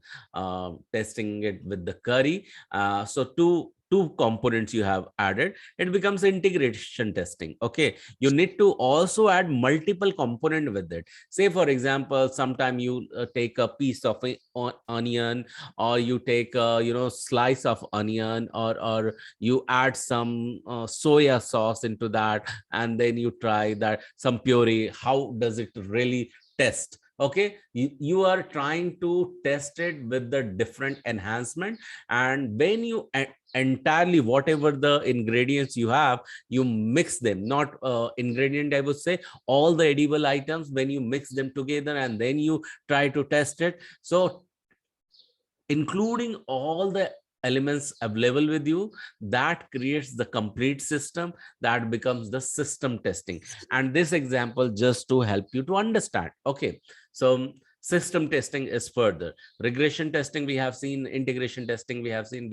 testing it with the curry. So two components you have added, it becomes integration testing. Okay, you need to also add multiple component with it. Say for example sometime you take a piece of onion, or you take a slice of onion, or you add some soya sauce into that, and then you try that some puree, how does it really test? Okay, you are trying to test it with the different enhancement, and when you entirely whatever the ingredients you have, you mix them, not ingredient, I would say all the edible items, when you mix them together and then you try to test it. So including all the elements available with you, that creates the complete system, that becomes the system testing. And this example just to help you to understand. Okay, so system testing is further. Regression testing we have seen, integration testing we have seen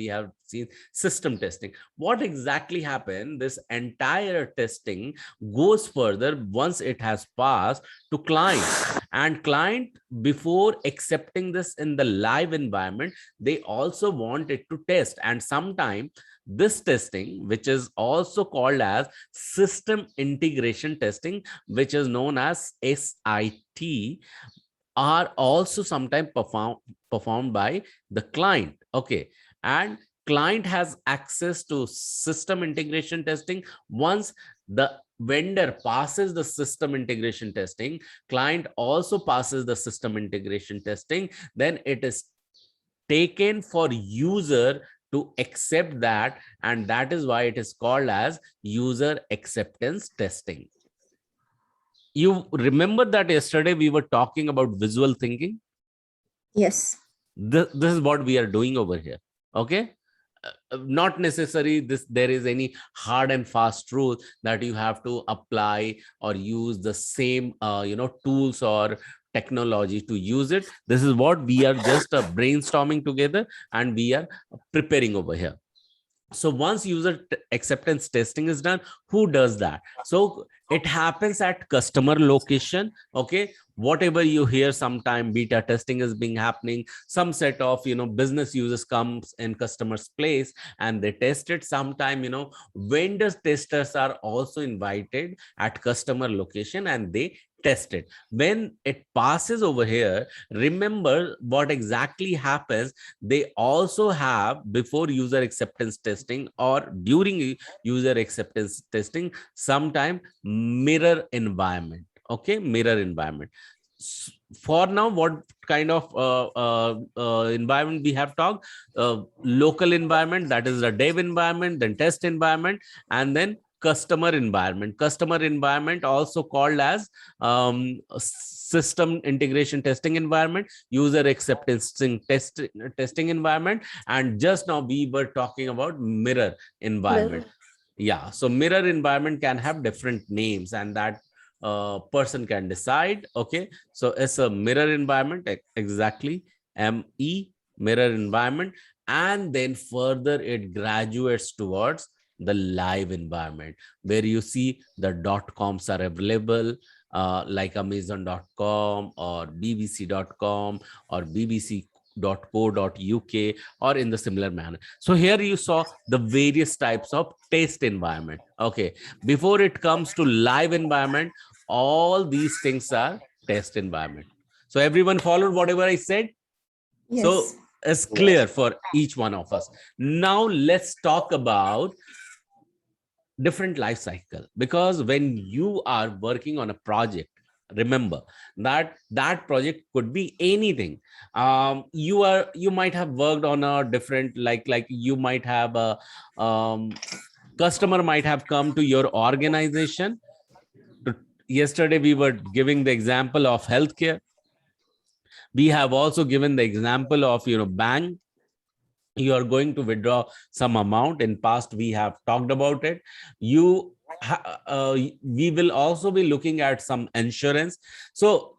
system testing. What exactly happened? This entire testing goes further once it has passed to client, and client, before accepting this in the live environment, they also want it to test. And sometime this testing, which is also called as system integration testing, which is known as SIT, are also sometimes performed by the client. Okay, and client has access to system integration testing. Once the vendor passes the system integration testing, client also passes the system integration testing, then it is taken for user to accept that, and that is why it is called as user acceptance testing. You remember that yesterday we were talking about visual thinking? Yes. This is what we are doing over here. Okay, not necessary this there is any hard and fast rule that you have to apply or use the same tools or technology to use it. This is what we are just brainstorming together and we are preparing over here. So once user acceptance testing is done, who does that? So it happens at customer location. Okay, whatever you hear, sometime beta testing is being happening, some set of business users comes in customer's place and they test it. Sometime vendors testers are also invited at customer location and they test it. When it passes over here, remember what exactly happens. They also have, before user acceptance testing or during user acceptance testing, sometime mirror environment. Okay, mirror environment. For now, what kind of environment we have talked? Local environment, that is the dev environment, then test environment, and then customer environment. Customer environment also called as system integration testing environment, user acceptance testing environment, and just now we were talking about mirror environment. Yeah, so mirror environment can have different names, and that person can decide. Okay, so it's a mirror environment, exactly, ME, mirror environment. And then further it graduates towards the live environment, where you see the .coms are available, like amazon.com or bbc.com or bbc.co.uk, or in the similar manner. So here you saw the various types of test environment. Okay, before it comes to live environment, all these things are test environment. So everyone followed whatever I said? Yes. So it's clear for each one of us. Now let's talk about different life cycle, because when you are working on a project, remember that that project could be anything. You might have worked on a different, like you might have a customer might have come to your organization. Yesterday we were giving the example of healthcare. We have also given the example of bank. You are going to withdraw some amount. In past we have talked about it. We will also be looking at some insurance. So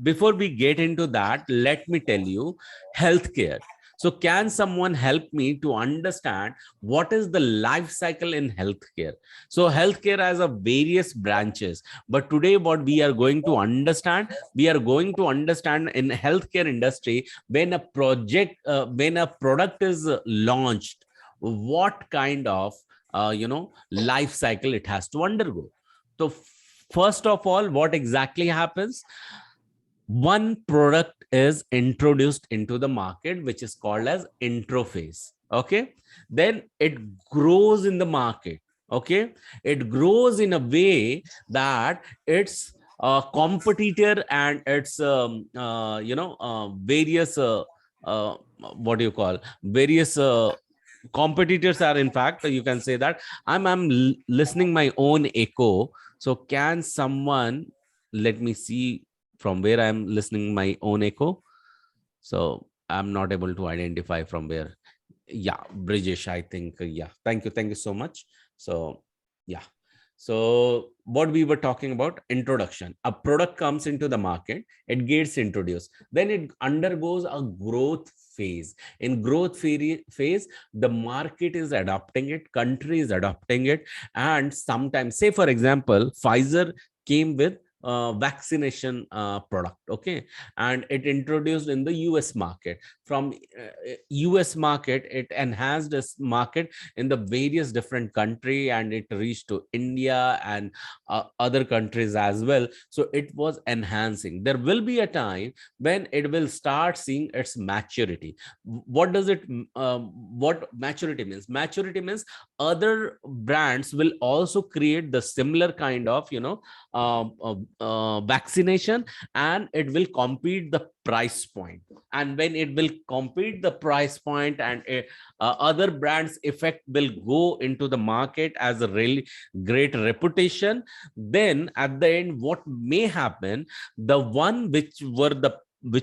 before we get into that, let me tell you healthcare. So can someone help me to understand what is the life cycle in healthcare? So healthcare has a various branches, but today what we are going to understand, in healthcare industry, when a product is launched, what kind of life cycle it has to undergo. So first of all, what exactly happens? One product is introduced into the market, which is called as intro phase. Okay, then it grows in the market. Okay, it grows in a way that it's a competitor and it's various what do you call, various competitors are, in fact, you can say that I'm listening my own echo. So can someone let me see from where I'm listening my own echo? So I'm not able to identify from where. Yeah, Brijesh, I think. Yeah, thank you so much. So yeah, so what we were talking about, introduction. A product comes into the market, it gets introduced, then it undergoes a growth phase. In growth phase, the market is adopting it, country is adopting it, and sometimes, say for example, Pfizer came with vaccination product. Okay, and it introduced in the US market. From US market, it enhanced this market in the various different country, and it reached to India and other countries as well. So it was enhancing. There will be a time when it will start seeing its maturity. What does it what maturity means? Maturity means other brands will also create the similar kind of vaccination, and it will compete the price point. And when it will compete the price point, and other brands effect will go into the market as a really great reputation, then at the end what may happen, the one which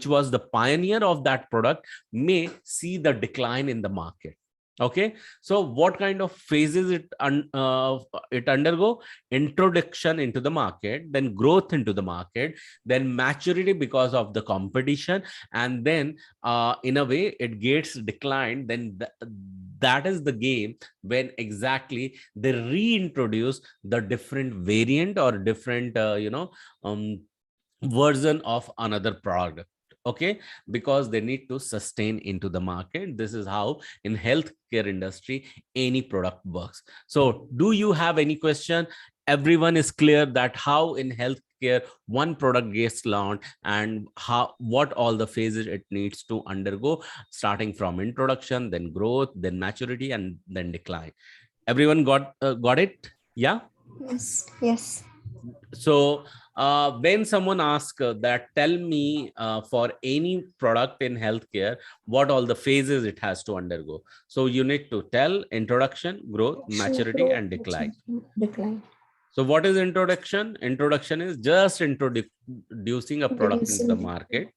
was the pioneer of that product may see the decline in the market. Okay, so what kind of phases it undergo? Introduction into the market, then growth into the market, then maturity because of the competition, and then in a way it gets declined. Then that is the game when exactly they reintroduce the different variant or different version of another product. Okay, because they need to sustain into the market. This is how in healthcare industry any product works. So do you have any question? Everyone is clear that how in healthcare one product gets launched and how what all the phases it needs to undergo, starting from introduction, then growth, then maturity, and then decline. Everyone got it? Yeah. Yes. Yes. So when someone asks that, tell me for any product in healthcare, what all the phases it has to undergo. So you need to tell introduction, growth, maturity, and decline. Decline. So what is introduction? Introduction is just introducing a product into the Introducing. market.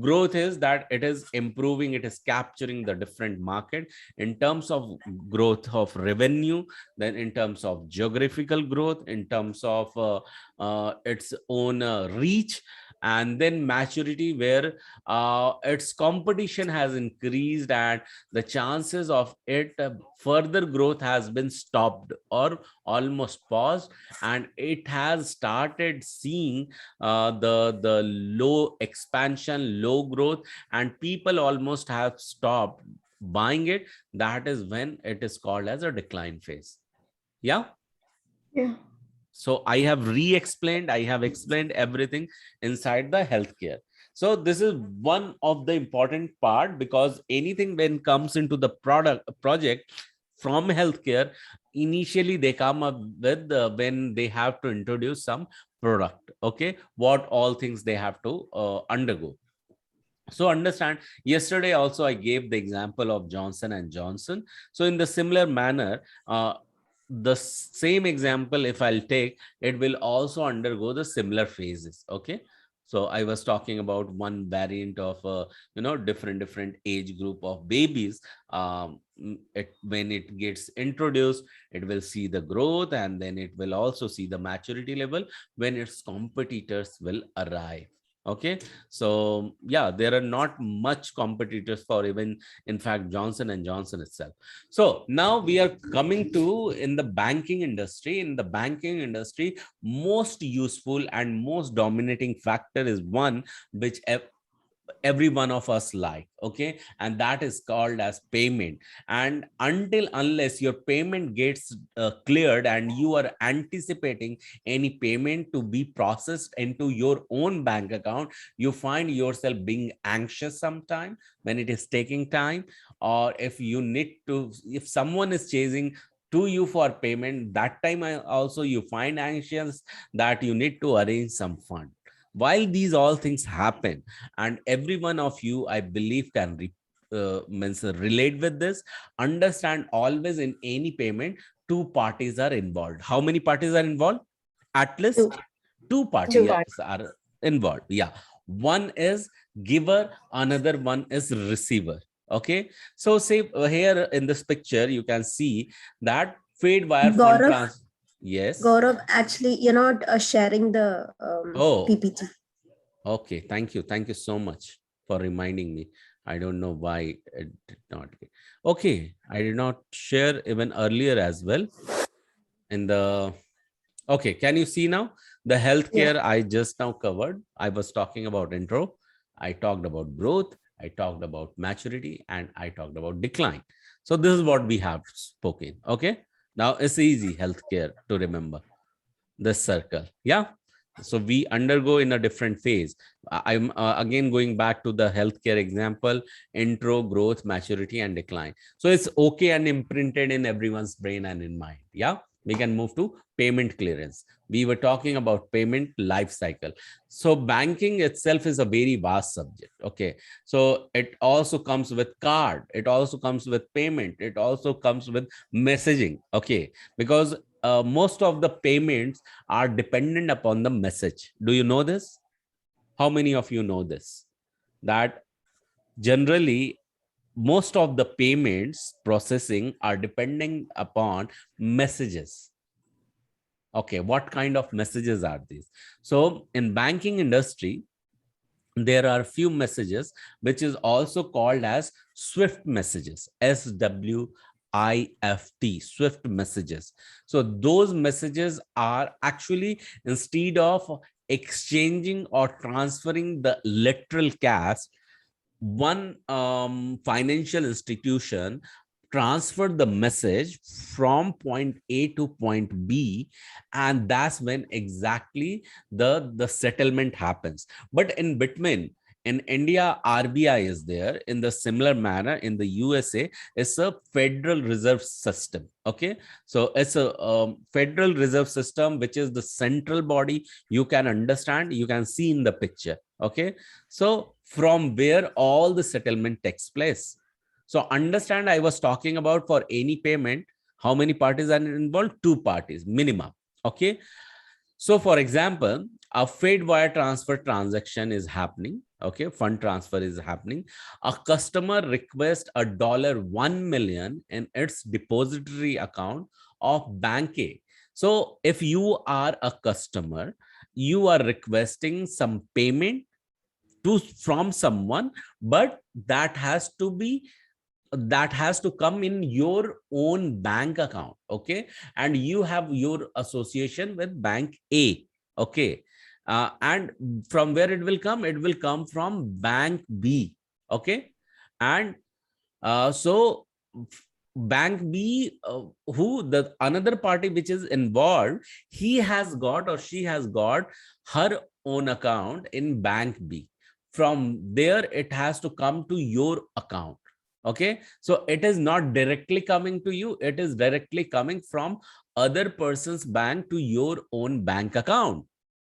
Growth is that it is improving, it is capturing the different market in terms of growth of revenue, then in terms of geographical growth, in terms of its own reach, and then maturity, where its competition has increased and the chances of it further growth has been stopped or almost paused, and it has started seeing the low expansion, low growth, and people almost have stopped buying it. That is when it is called as a decline phase. Yeah. Yeah. So I have re-explained, I have explained everything inside the healthcare. So this is one of the important part, because anything when comes into the project from healthcare, initially they come up with when they have to introduce some product. Okay, what all things they have to undergo. So understand, yesterday also I gave the example of Johnson and Johnson. So in the similar manner, the same example if I'll take, it will also undergo the similar phases. Okay, so I was talking about one variant of different age group of babies. When it gets introduced, it will see the growth, and then it will also see the maturity level when its competitors will arrive. Okay, so yeah, there are not much competitors for even, in fact, Johnson and Johnson itself. So now we are coming to in the banking industry. In the banking industry, most useful and most dominating factor is one which every one of us like. Okay, and that is called as payment. And until unless your payment gets cleared and you are anticipating any payment to be processed into your own bank account, you find yourself being anxious sometime when it is taking time, or if you need to, if someone is chasing to you for payment, that time also you find anxious that you need to arrange some fund. While these all things happen, and every one of you, I believe, can relate with this, understand always in any payment, two parties are involved. How many parties are involved? At least two parties are involved. Yeah, one is giver, another one is receiver. Okay, so say here in this picture you can see that paid wire fund Gaurav, transfer. Yes. Gaurav, actually, you're not sharing the Oh, PPT. okay. Thank you. Thank you so much for reminding me. I don't know why it did not. Okay. I did not share even earlier as well in the. Okay. Can you see now? The healthcare I just now covered. I was talking about intro. I talked about growth. I talked about maturity, and I talked about decline. So this is what we have spoken. Okay. Now it's easy healthcare to remember this circle. Yeah. So we undergo in a different phase. I'm again going back to the healthcare example: intro, growth, maturity, and decline. So it's okay and imprinted in everyone's brain and in mind. Yeah, we can move to payment clearance. We were talking about payment life cycle. So banking itself is a very vast subject. Okay, so it also comes with card, it also comes with payment, it also comes with messaging. Okay, because most of the payments are dependent upon the message. Do you know this? How many of you know this? That generally most of the payments processing are depending upon messages. Okay, what kind of messages are these? So in banking industry, there are few messages which is also called as swift messages, SWIFT, swift messages. So those messages are actually, instead of exchanging or transferring the literal cash, one financial institution transferred the message from point A to point B, and that's when exactly the settlement happens. But in between, in India, RBI is there. In the similar manner, in the USA, it's a Federal Reserve System. Okay, so it's a Federal Reserve System, which is the central body. You can understand, you can see in the picture. Okay, so from where all the settlement takes place. So understand, I was talking about for any payment, how many parties are involved? Two parties minimum. Okay. So for example, a Fed wire transfer transaction is happening. Okay. Fund transfer is happening. A customer requests $1 million in its depository account of Bank A. So if you are a customer, you are requesting some payment from someone, but that has to come in your own bank account. Okay, and you have your association with Bank A. Okay, and from where it will come? It will come from Bank B. Okay, and so Bank B, who the another party which is involved, he has got or she has got her own account in Bank B. From there, it has to come to your account. Okay, so it is not directly coming to you, it is directly coming from other person's bank to your own bank account.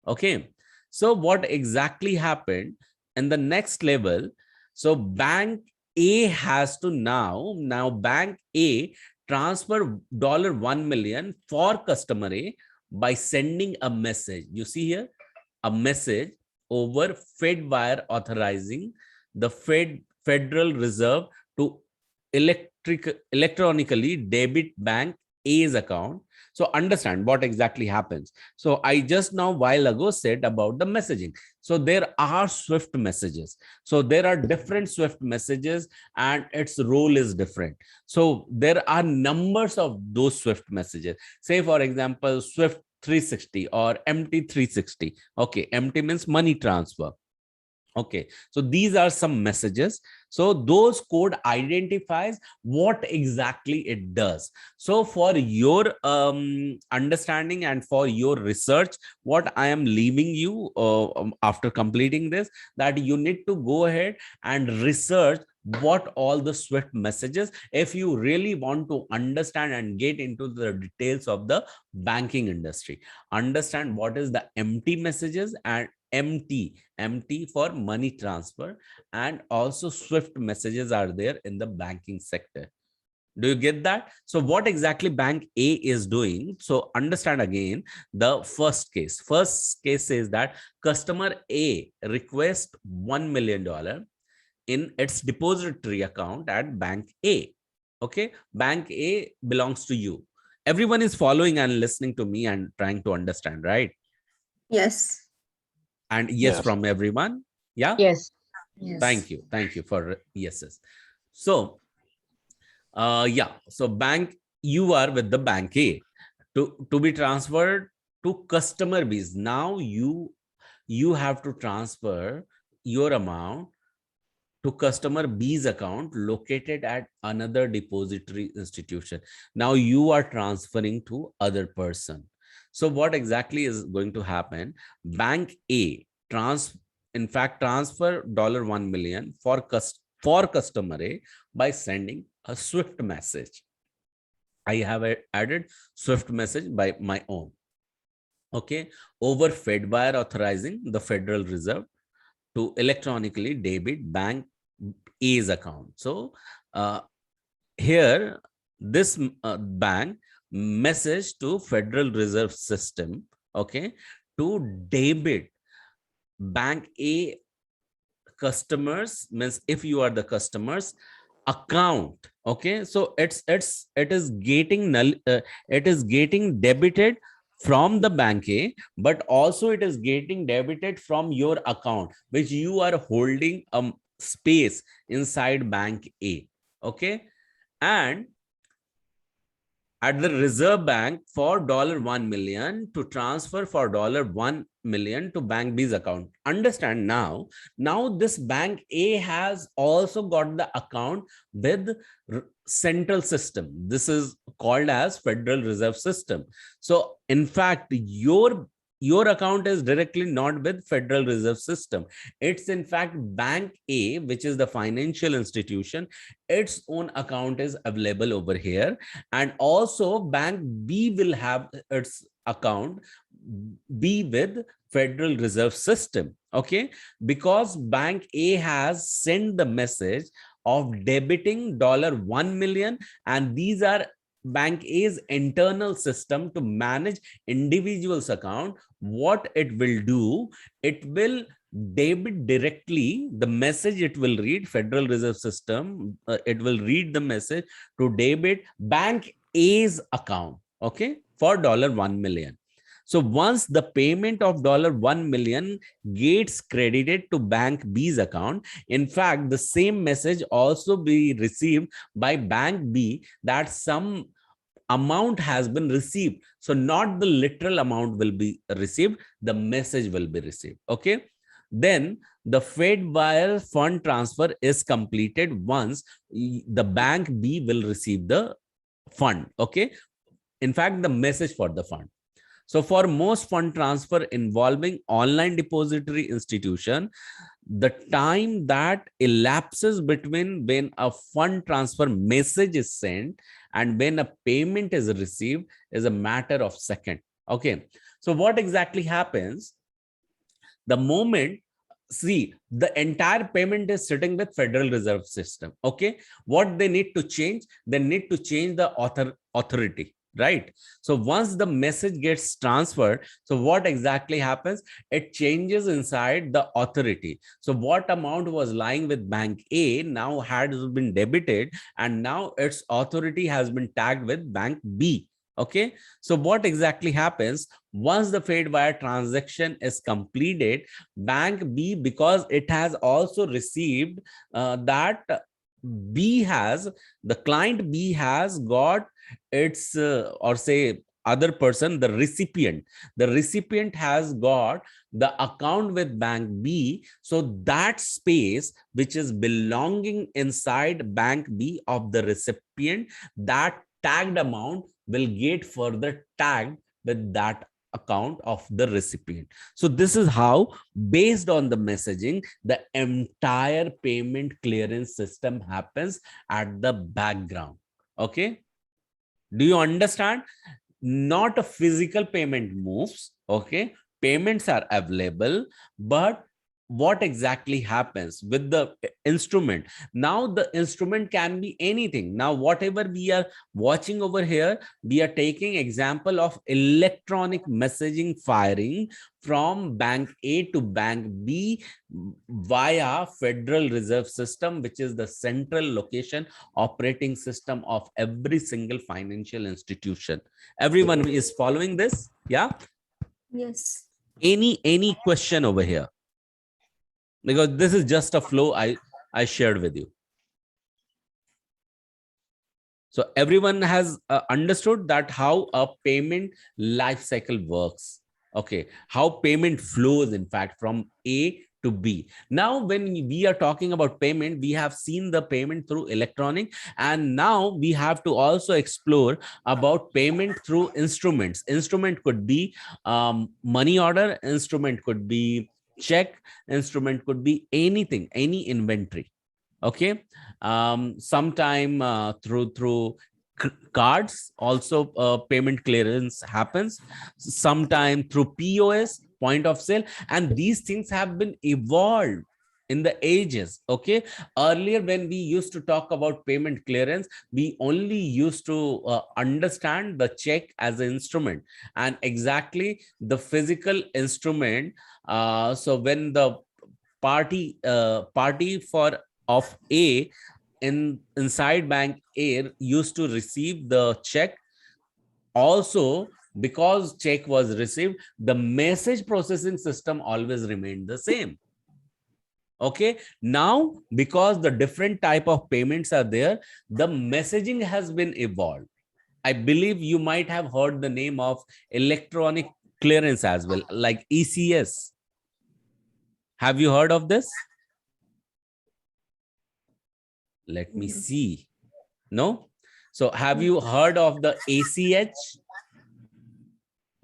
Okay, so what exactly happened in the next level? So Bank A has to now Bank A transfer $1 million for customer A by sending a message. You see here a message over Fed wire authorizing the Federal Reserve to electronically debit Bank A's account. So understand what exactly happens. So I just now while ago said about the messaging. So there are Swift messages. So there are different Swift messages and its role is different. So there are numbers of those Swift messages. Say for example, Swift 360 or MT 360. Okay, MT means money transfer. Okay, so these are some messages. So those code identifies what exactly it does. So for your understanding and for your research, what I am leaving you after completing this, that you need to go ahead and research what all the Swift messages, if you really want to understand and get into the details of the banking industry. Understand what is the MT messages and MT for money transfer, and also Swift messages are there in the banking sector. Do you get that? So what exactly Bank A is doing? So understand again the first case. First case says that customer A requests $1 million in its depository account at Bank A. Okay, Bank A belongs to you. Everyone is following and listening to me and trying to understand, right? Yes. And yes, Yes. from everyone. Yeah. Yes. Yes. Thank you for yeses. So yeah, so bank, you are with the Bank A to be transferred to customer B's. Now you have to transfer your amount to customer B's account located at another depository institution. Now you are transferring to other person. So what exactly is going to happen? Bank A transfer $1 million for customer A by sending a Swift message. I have added Swift message by my own. Okay, over Fed wire authorizing the Federal Reserve to electronically debit Bank A's account. So here this bank message to Federal Reserve System, okay, to debit Bank A customers, means if you are the customers account. Okay, so it is getting it is getting debited from the bank A, but also it is getting debited from your account, which you are holding space inside bank A. Okay. And at the reserve bank for $1 million to transfer for $1 million to bank B's account. Understand now, this bank A has also got the account with central system. This is called as Federal Reserve System. So in fact, your account is directly not with Federal Reserve System. It's in fact bank A, which is the financial institution. Its own account is available over here. And also bank B will have its account be with Federal Reserve System. Okay. Because bank A has sent the message of debiting $1 million, and these are bank A's internal system to manage individuals account. What it will do, it will debit directly the message. It will read Federal Reserve System. It will read the message to debit bank A's account. Okay. For $1 million. So once the payment of $1 million gets credited to bank B's account, in fact, the same message also be received by bank B that some amount has been received. So not the literal amount will be received, the message will be received. Okay. Then the Fed wire fund transfer is completed once the bank B will receive the fund. Okay. In fact, the message for the fund. So for most fund transfer involving online depository institution, the time that elapses between when a fund transfer message is sent and when a payment is received is a matter of second. Okay. So what exactly happens? The moment, see, the entire payment is sitting with Federal Reserve System. Okay. What they need to change? They need to change the authority. Right. So once the message gets transferred, so what exactly happens? It changes inside the authority. So what amount was lying with bank A now has been debited, and now its authority has been tagged with bank B. Okay. So what exactly happens once the Fed wire transaction is completed? Bank B, because it has also received that B has, the client B has got its or say other person, the recipient has got the account with bank B. So that space which is belonging inside bank B of the recipient, that tagged amount will get further tagged with that account of the recipient. So this is how, based on the messaging, the entire payment clearance system happens at the background. Okay. Do you understand? Not a physical payment moves. Okay. Payments are available, but what exactly happens with the instrument? Now the instrument can be anything. Now whatever we are watching over here, we are taking example of electronic messaging firing from bank A to bank B via Federal Reserve System, which is the central location operating system of every single financial institution. Everyone is following this? Yeah. Yes. Any question over here? Because this is just a flow I shared with you. So everyone has understood that how a payment life cycle works. Okay. How payment flows, in fact, from A to B. Now, when we are talking about payment, we have seen the payment through electronic, and now we have to also explore about payment through instruments. Instrument could be money order, instrument could be check, instrument could be anything, any inventory. Okay. Sometime through cards also payment clearance happens, sometime through POS, point of sale, and these things have been evolved in the ages. Okay. Earlier, when we used to talk about payment clearance, we only used to understand the check as an instrument and exactly the physical instrument. So when the party for of A inside bank A used to receive the check, also because check was received, the message processing system always remained the same. Okay, now because the different type of payments are there, the messaging has been evolved. I believe you might have heard the name of electronic clearance as well, like ECS. Have you heard of this? Let me see. No? So have you heard of the ACH?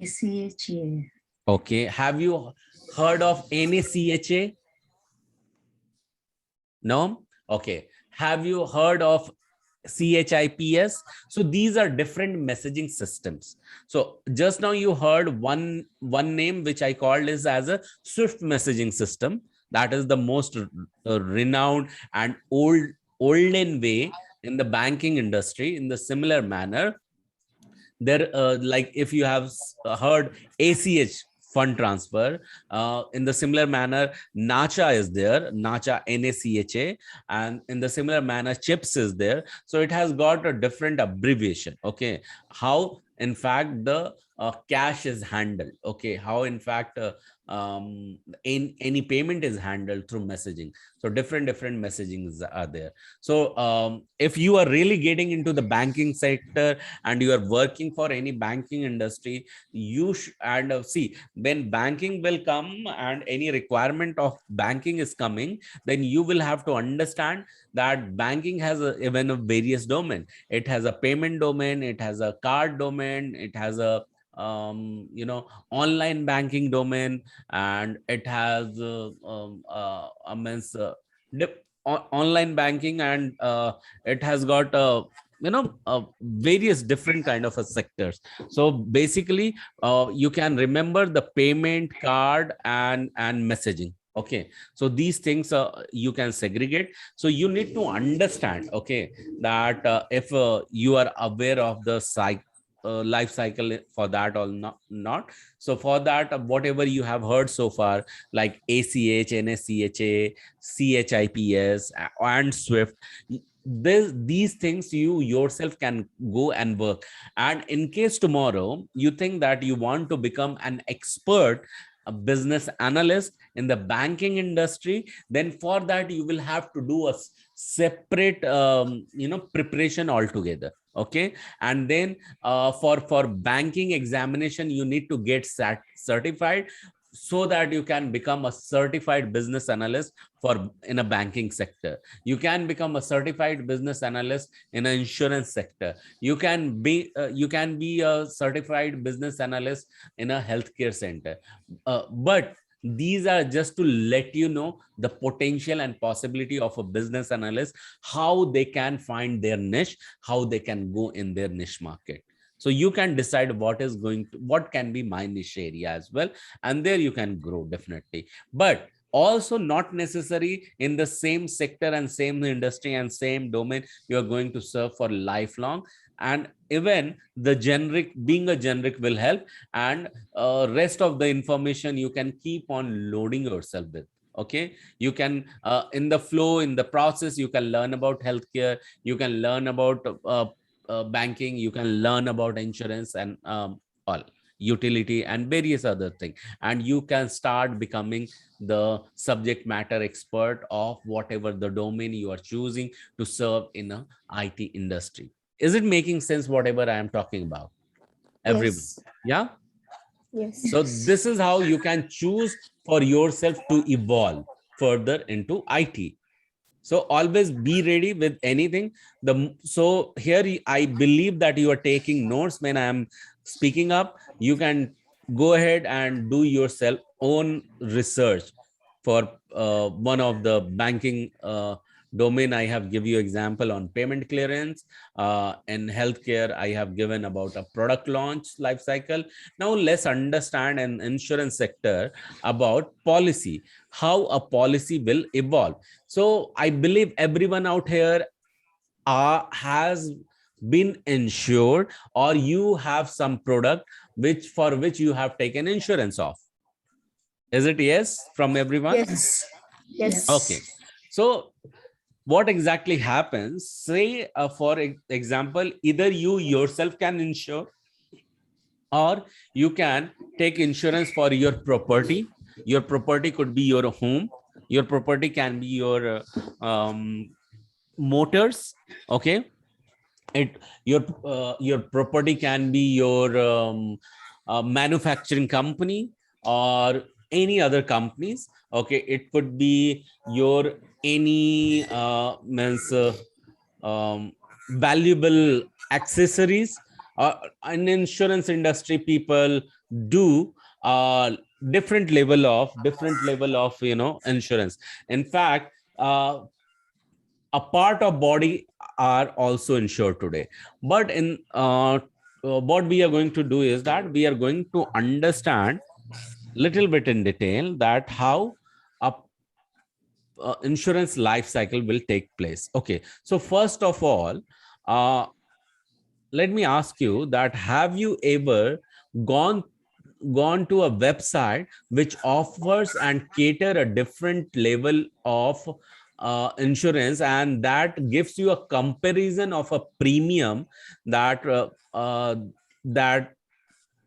ACHA. Okay. Have you heard of NACHA? No? Okay. Have you heard of CHIPS? So these are different messaging systems. So just now you heard one name which I called is as a Swift messaging system. That is the most renowned and olden way in the banking industry. In the similar manner, there like if you have heard ACH, fund transfer, in the similar manner NACHA is there, NACHA, NACHA, and in the similar manner CHIPS is there. So it has got a different abbreviation. Okay, how in fact the cash is handled. Okay, how in fact any payment is handled through messaging. So different messagings are there. So if you are really getting into the banking sector and you are working for any banking industry, you should, and see, when banking will come and any requirement of banking is coming, then you will have to understand that banking has even a various domain. It has a payment domain, it has a card domain, it has a online banking domain, and it has online banking, and it has got various different kind of sectors. So basically you can remember the payment, card, and messaging. Okay, so these things you can segregate. So you need to understand, okay, that if you are aware of the life cycle for that or not. So for that, whatever you have heard so far, like ACH, NSCHA, CHIPS, and Swift, these things you yourself can go and work. And in case tomorrow you think that you want to become an expert, a business analyst in the banking industry, then for that you will have to do a separate preparation altogether. Okay, and then for banking examination you need to get certified, so that you can become a certified business analyst for in a banking sector. You can become a certified business analyst in an insurance sector. You can be a certified business analyst in a healthcare center. But these are just to let you know the potential and possibility of a business analyst, how they can find their niche, how they can go in their niche market. So you can decide what can be my niche area as well, and there you can grow definitely. But also not necessary in the same sector and same industry and same domain you are going to serve for lifelong. And even the generic, being a generic will help, and rest of the information you can keep on loading yourself with. Okay, you can in the flow, in the process, you can learn about healthcare, you can learn about banking, you can learn about insurance, and all utility and various other things, and you can start becoming the subject matter expert of whatever the domain you are choosing to serve in a IT industry. Is it making sense whatever I am talking about, everyone? Yes. Yeah. Yes. So this is how you can choose for yourself to evolve further into IT. So always be ready with anything. So here I believe that you are taking notes when I am speaking up. You can go ahead and do yourself own research for one of the banking domain. I have give you example on payment clearance. In healthcare, I have given about a product launch life cycle. Now let's understand an insurance sector about policy, how a policy will evolve. So I believe everyone out here has been insured, or you have some product for which you have taken insurance of. Is it yes from everyone? Yes. Yes. Okay. So what exactly happens, say for example, either you yourself can insure, or you can take insurance for your property. Your property could be your home. Your property can be your motors. Okay, your property can be your manufacturing company or any other companies. Okay, it could be your any means valuable accessories. In insurance industry, people do different level of insurance. In fact, a part of body are also insured today. But in what we are going to do is that we are going to understand little bit in detail that how a insurance life cycle will take place. Okay, so first of all, let me ask you that have you ever gone to a website which offers and cater a different level of insurance, and that gives you a comparison of a premium that that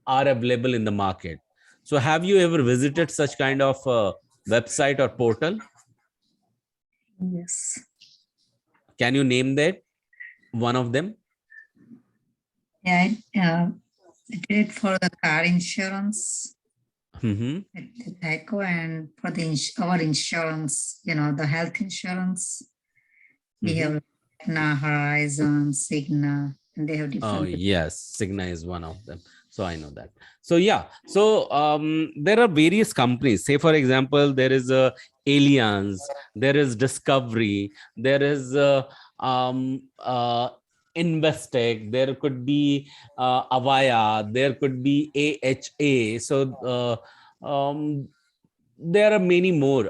are available in the market? So have you ever visited such kind of website or portal? Yes. Can you name that one of them? Yeah, I did it for the car insurance Mm-hmm. at the Tyco, and for the our insurance, the health insurance. We have Aetna, Horizon, Cigna, and they have Oh different. yes, Cigna is one of them. So I know that. So yeah, so there are various companies. Say for example, there is a Allianz, there is Discovery, there is Investec, there could be Avaya, there could be AHA. So there are many more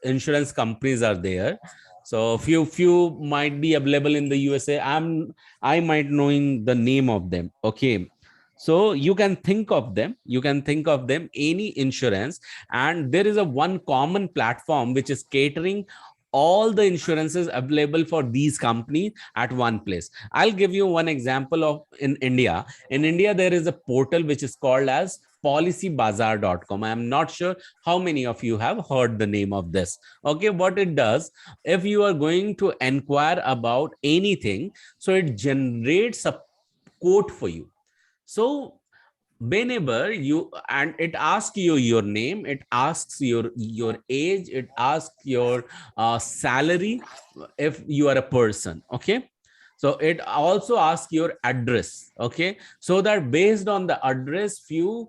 insurance companies are there. So few might be available in the USA. I might knowing the name of them. Okay, so you can think of them, any insurance, and there is a one common platform which is catering all the insurances available for these companies at one place. I'll give you one example of in India. In India, there is a portal which is called as policybazaar.com. I'm not sure how many of you have heard the name of this. Okay, what it does, if you are going to inquire about anything, so it generates a quote for you. So whenever you, and it asks you your name, it asks your age, it asks your salary if you are a person. Okay, so it also asks your address. Okay, so that based on the address, few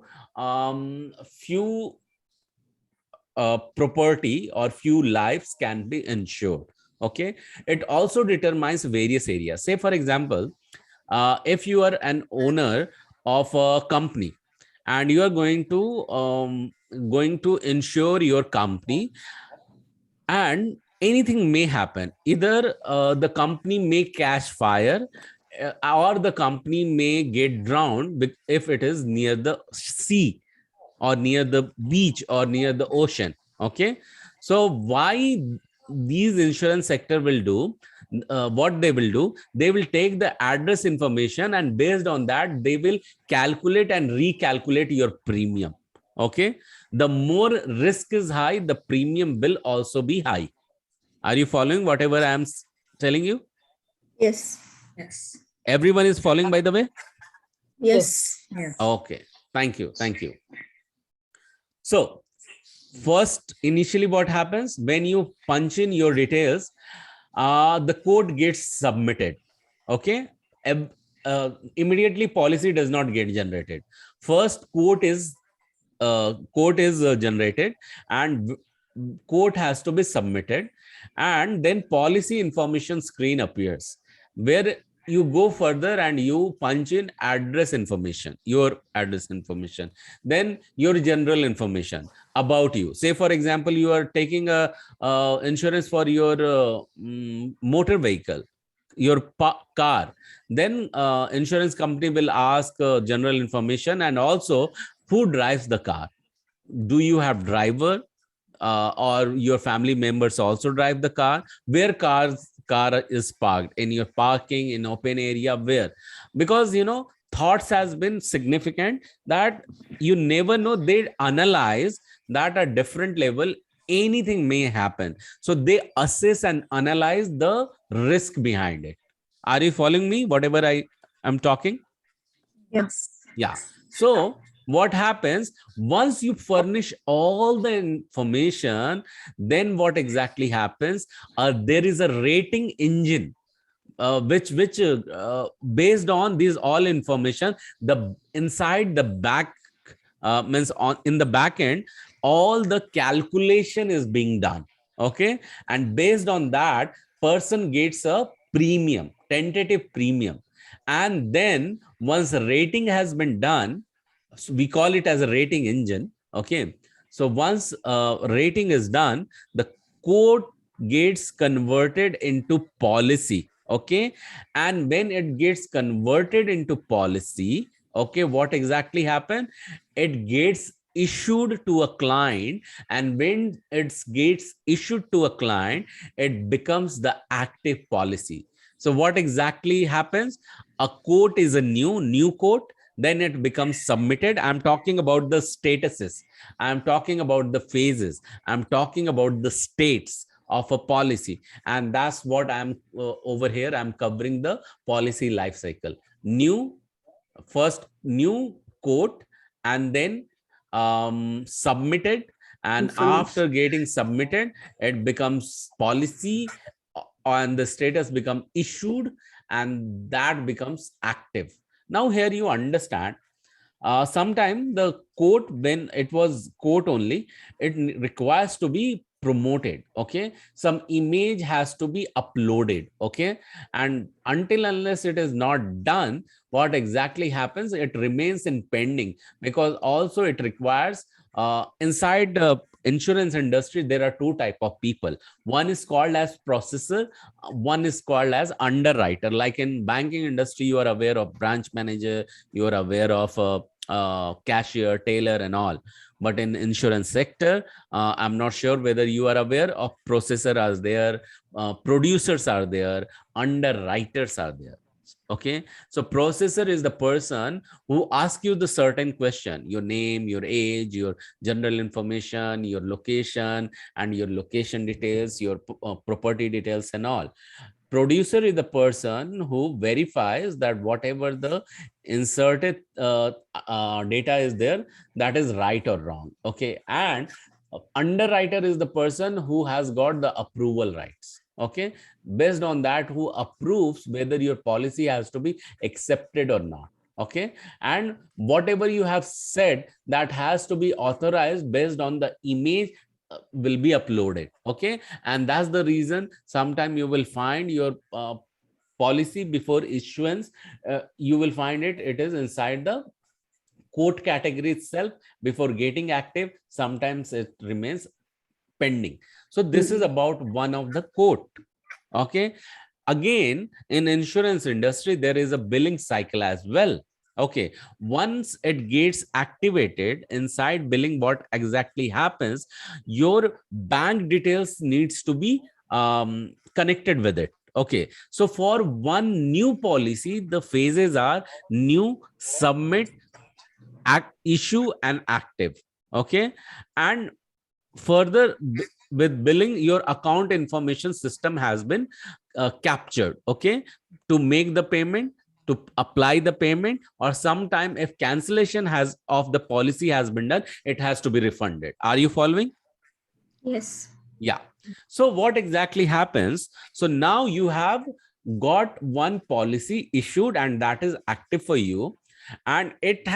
property or few lives can be insured. Okay, it also determines various areas. Say for example, if you are an owner of a company and you are going to insure your company, and anything may happen, either the company may catch fire, or the company may get drowned if it is near the sea or near the beach or near the ocean. Okay, so why these insurance sector will do, what they will do, they will take the address information, and based on that they will calculate and recalculate your premium. Okay, the more risk is high, the premium will also be high. Are you following whatever I am telling you? Yes. Yes. Everyone is following, by the way? Yes. Yes. Okay, thank you. So first, initially what happens when you punch in your details, the code gets submitted. Okay, immediately policy does not get generated. First quote is generated, and quote has to be submitted, and then policy information screen appears, where you go further and you punch in address information, your address information, then your general information about you. Say for example, you are taking a insurance for your motor vehicle, your car, then insurance company will ask general information, and also who drives the car. Do you have driver, or your family members also drive the car? Where car is parked, in your parking, in open area, where? Because thoughts has been significant, that you never know, they analyze that at different level anything may happen. So they assess and analyze the risk behind it. Are you following me, whatever I am talking? Yes. Yeah. So what happens once you furnish all the information, then what exactly happens? There is a rating engine which based on these all information, the inside the back means on in the back end, all the calculation is being done. Okay, and based on that, person gets a premium, tentative premium. And then once the rating has been done, so we call it as a rating engine. Okay, so once rating is done, the quote gets converted into policy. Okay, and when it gets converted into policy, okay, what exactly happen? It gets issued to a client, and when it gets issued to a client, it becomes the active policy. So what exactly happens? A quote is a new quote, then it becomes submitted. I'm talking about the statuses, I'm talking about the phases, I'm talking about the states of a policy. And that's what I'm over here, I'm covering the policy life cycle. First new quote, and then submitted, and after getting submitted, it becomes policy, and the status become issued, and that becomes active. Now here you understand, sometime the quote, when it was quote only, it requires to be promoted. Okay, some image has to be uploaded. Okay, and until unless it is not done, what exactly happens? It remains in pending, because also it requires inside the insurance industry, there are two type of people. One is called as processor, one is called as underwriter. Like in banking industry, you are aware of branch manager, you are aware of cashier, tailor and all. But in insurance sector, I'm not sure whether you are aware of processor are there, producers are there, underwriters are there. Okay, so processor is the person who asks you the certain question, your name, your age, your general information, your location, and your location details, your property details and all. Producer is the person who verifies that whatever the inserted data is there, that is right or wrong. Okay, and underwriter is the person who has got the approval rights. Okay, based on that, who approves whether your policy has to be accepted or not. Okay, and whatever you have said, that has to be authorized based on the image will be uploaded. Okay, and that's the reason sometime you will find your policy before issuance, you will find it is inside the quote category itself. Before getting active, sometimes it remains pending. So this is about one of the quote. Okay, again, in insurance industry, there is a billing cycle as well. Okay, once it gets activated inside billing, what exactly happens? Your bank details needs to be connected with it. Okay, so for one new policy, the phases are new, submit, issue and active. Okay, and further with billing, your account information system has been captured. Okay, to make the payment, to apply the payment, or sometime if cancellation has of the policy has been done, it has to be refunded. Are you following? Yes. Yeah. So what exactly happens? So now you have got one policy issued, and that is active for you, and it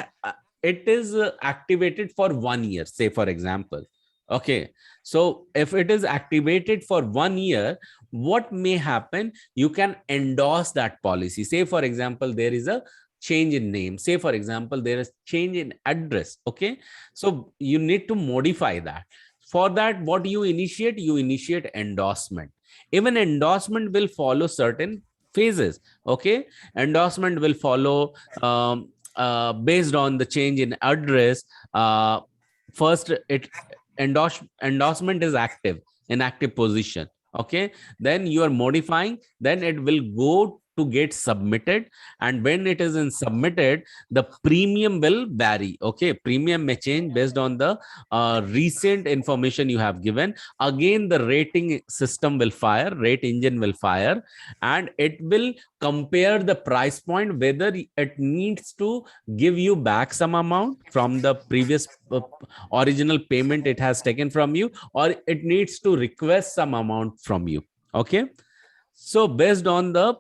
is activated for 1 year, say for example. Okay, so if it is activated for 1 year, what may happen? You can endorse that policy. Say for example, there is a change in name. Say for example, there is change in address. Okay, so you need to modify that. For that, what you initiate? You initiate endorsement. Even endorsement will follow certain phases. Okay, endorsement will follow based on the change in address. First, endorsement is active, in active position. Okay, then you are modifying, then it will go to get submitted, and when it is in submitted, the premium will vary. Okay, premium may change based on the recent information you have given. Again, the rating system will fire, rate engine will fire, and it will compare the price point, whether it needs to give you back some amount from the previous original payment it has taken from you, or it needs to request some amount from you. Okay, so based on the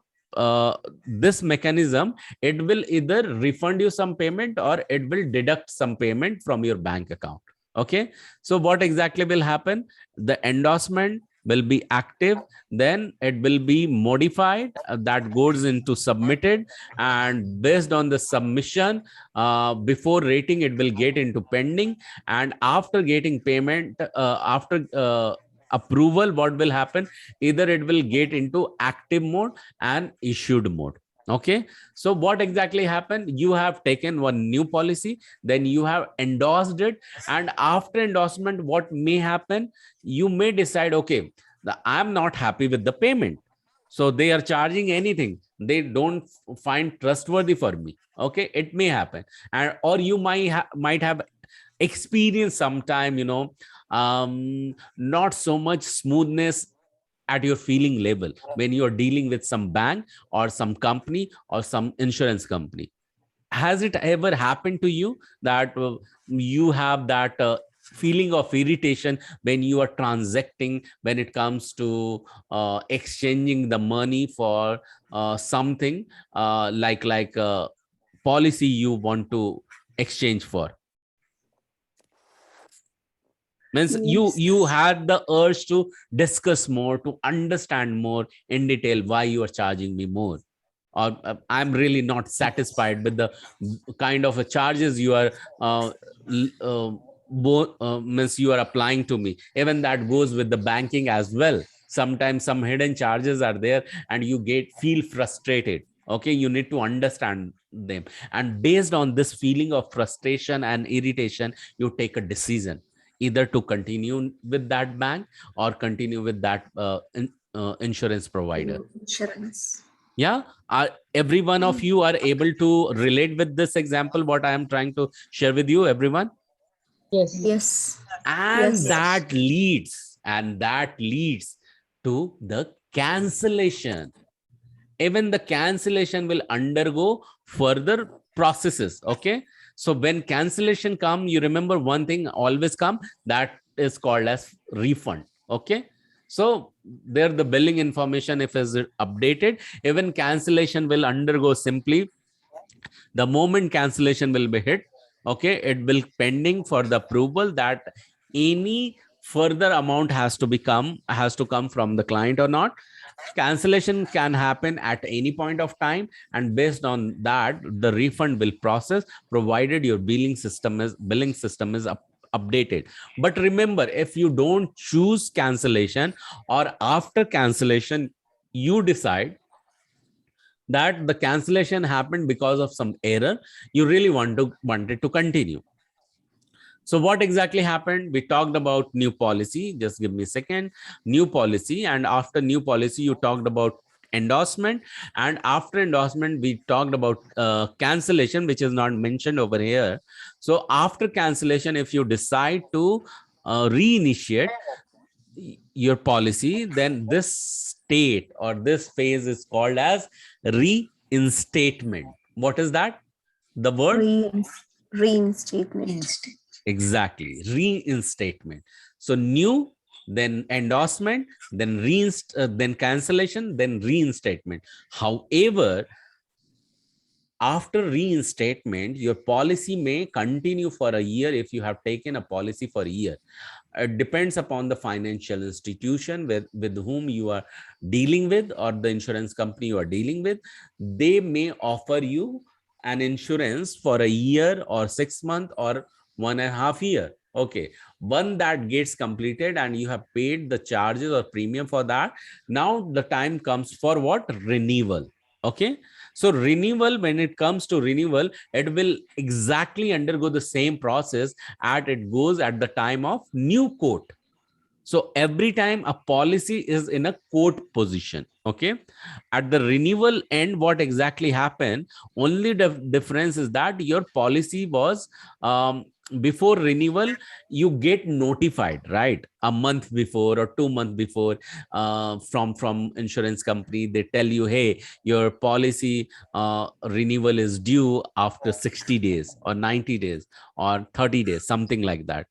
this mechanism, it will either refund you some payment or it will deduct some payment from your bank account. Okay, so what exactly will happen? The endorsement will be active, then it will be modified, that goes into submitted, and based on the submission, before rating, it will get into pending, and after getting payment, after approval, what will happen? Either it will get into active mode and issued mode. Okay, so what exactly happened? You have taken one new policy, then you have endorsed it, and after endorsement, what may happen? You may decide, okay, I'm not happy with the payment, so they are charging anything, they don't find trustworthy for me. Okay, it may happen. And or you might have experienced sometime, not so much smoothness at your feeling level when you are dealing with some bank or some company or some insurance company. Has it ever happened to you that you have that feeling of irritation when you are transacting, when it comes to exchanging the money for something like policy you want to exchange for? Means you had the urge to discuss more, to understand more in detail why you are charging me more, or I'm really not satisfied with the kind of charges you are means you are applying to me. Even that goes with the banking as well. Sometimes some hidden charges are there and you feel frustrated. Okay, you need to understand them, and based on this feeling of frustration and irritation, you take a decision either to continue with that bank or continue with that insurance provider. Insurance. Yeah, every one of you are able to relate with this example what I am trying to share with you, everyone? Yes. Yes. And Yes. that leads to the cancellation. Even the cancellation will undergo further processes. Okay, so when cancellation come, you remember one thing always come, that is called as refund. Okay, so there the billing information, if is updated, even cancellation will undergo simply the moment cancellation will be hit. Okay, it will pending for the approval that any further amount has to come from the client or not. Cancellation can happen at any point of time, and based on that, the refund will process, provided your billing system is updated. But remember, if you don't choose cancellation, or after cancellation you decide that the cancellation happened because of some error, you really wanted to continue. So what exactly happened? We talked about new policy. Just give me a second. New policy. And after new policy, you talked about endorsement. And after endorsement, we talked about cancellation, which is not mentioned over here. So after cancellation, if you decide to reinitiate your policy, then this state or this phase is called as reinstatement. What is that? The word? Reinstatement. Exactly, reinstatement. So new, then endorsement, then then cancellation, then reinstatement. However, after reinstatement, your policy may continue for a year if you have taken a policy for a year. It depends upon the financial institution with whom you are dealing with, or the insurance company you are dealing with. They may offer you an insurance for a year or 6 months or 1.5 years. Okay, when that gets completed and you have paid the charges or premium for that, now the time comes for what? Renewal. Okay, so renewal, when it comes to renewal, it will exactly undergo the same process as it goes at the time of new quote. So every time a policy is in a court position, okay, at the renewal end, what exactly happened? Only the difference is that your policy was before renewal, you get notified, right? A month before or 2 months before, from insurance company, they tell you, hey, your policy renewal is due after 60 days or 90 days or 30 days, something like that.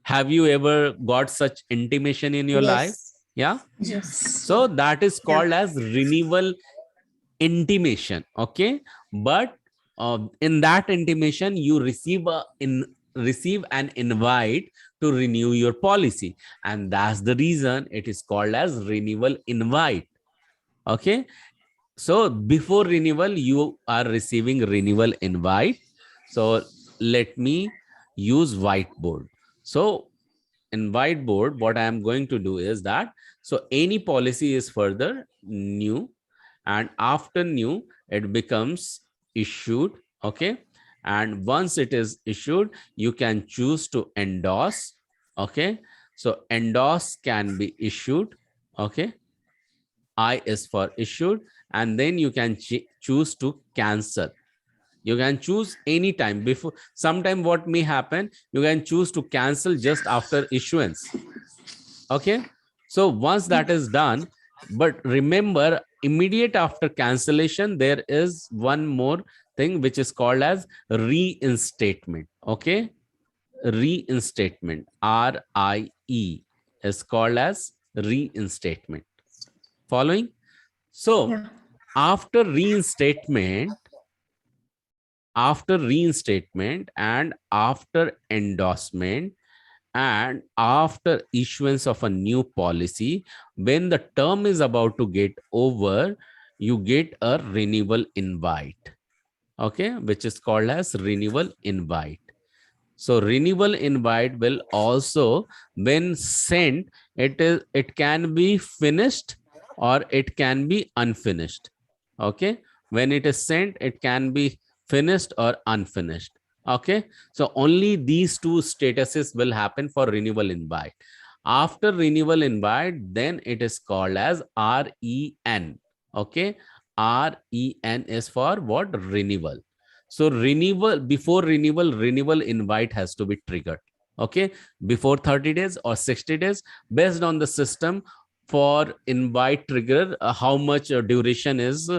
Have you ever got such intimation in your life? Yes. Yeah. Yes. So that is called as renewal intimation. Okay. But in that intimation, you receive an invite to renew your policy. And that's the reason it is called as renewal invite. Okay. So before renewal, you are receiving renewal invite. So let me use whiteboard. So in whiteboard, what I am going to do is that, so any policy is further new, and after new, it becomes issued. Okay. And once it is issued, you can choose to endorse. Okay. So endorse can be issued. Okay. I is for issued, and then you can choose to cancel. You can choose any time before. Sometime what may happen, you can choose to cancel just after issuance. Okay. So once that is done, but remember, immediate after cancellation, there is one more thing which is called as reinstatement. Okay. Reinstatement, RIE, is called as reinstatement. Following? So Yeah. after reinstatement and after endorsement and after issuance of a new policy, when the term is about to get over, you get a renewal invite. Okay, which is called as renewal invite. So renewal invite will also, when sent, it can be finished or it can be unfinished. Okay. When it is sent, it can be finished or unfinished. Okay. So only these two statuses will happen for renewal invite. After renewal invite, then it is called as REN. Okay. REN is for what? Renewal. So renewal, before renewal invite has to be triggered. Okay. Before 30 days or 60 days, based on the system for invite trigger, how much duration is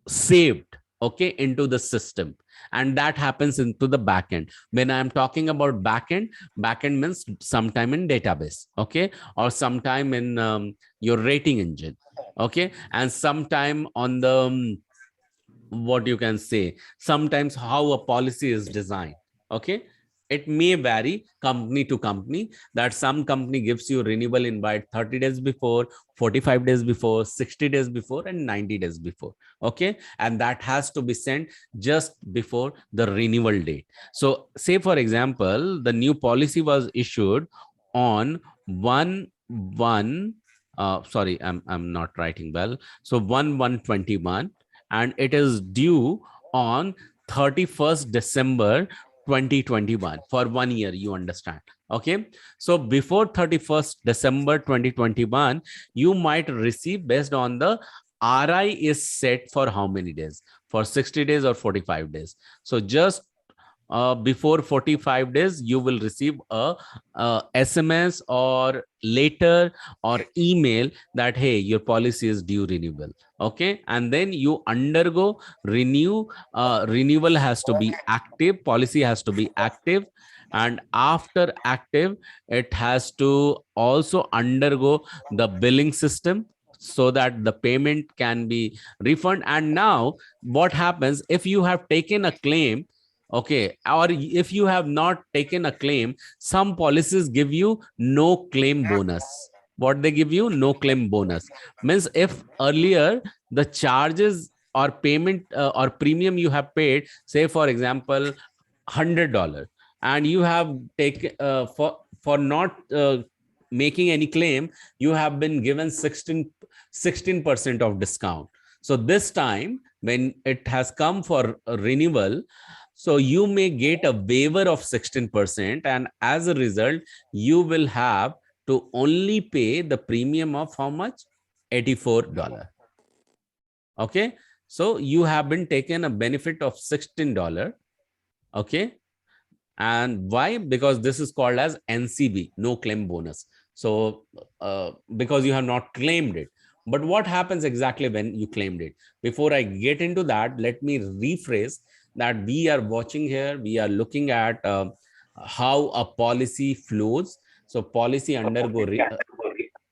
saved, okay, into the system. And that happens into the backend. When I'm talking about backend means sometime in database, okay, or sometime in your rating engine, okay, and sometime on the what you can say, sometimes how a policy is designed. Okay. It may vary company to company, that some company gives you renewal invite 30 days before, 45 days before, 60 days before, and 90 days before. Okay. And that has to be sent just before the renewal date. So say for example, the new policy was issued on 1/1, sorry, I'm not writing well. So 1/1/21, and it is due on 31st December 2021 for 1 year, you understand. Okay. So before 31st December 2021, you might receive, based on the RI is set for how many days, for 60 days or 45 days. So just before 45 days, you will receive a SMS or letter or email that, hey, your policy is due renewal. Okay. And then you undergo renewal has to be active, policy has to be active. And after active, it has to also undergo the billing system so that the payment can be refunded. And now what happens if you have taken a claim? Okay. Or if you have not taken a claim, some policies give you no claim bonus. What they give you? No claim bonus. Means if earlier the charges or payment or premium you have paid, say for example, $100, and you have taken for not making any claim, you have been given 16% of discount. So this time when it has come for a renewal, So you may get a waiver of 16%, and as a result, you will have to only pay the premium of how much? $84. Okay. So you have been taken a benefit of $16. Okay. And why? Because this is called as NCB, no claim bonus. So because you have not claimed it. But what happens exactly when you claimed it? Before I get into that, let me rephrase that we are watching here. We are looking at how a policy flows. So policy undergo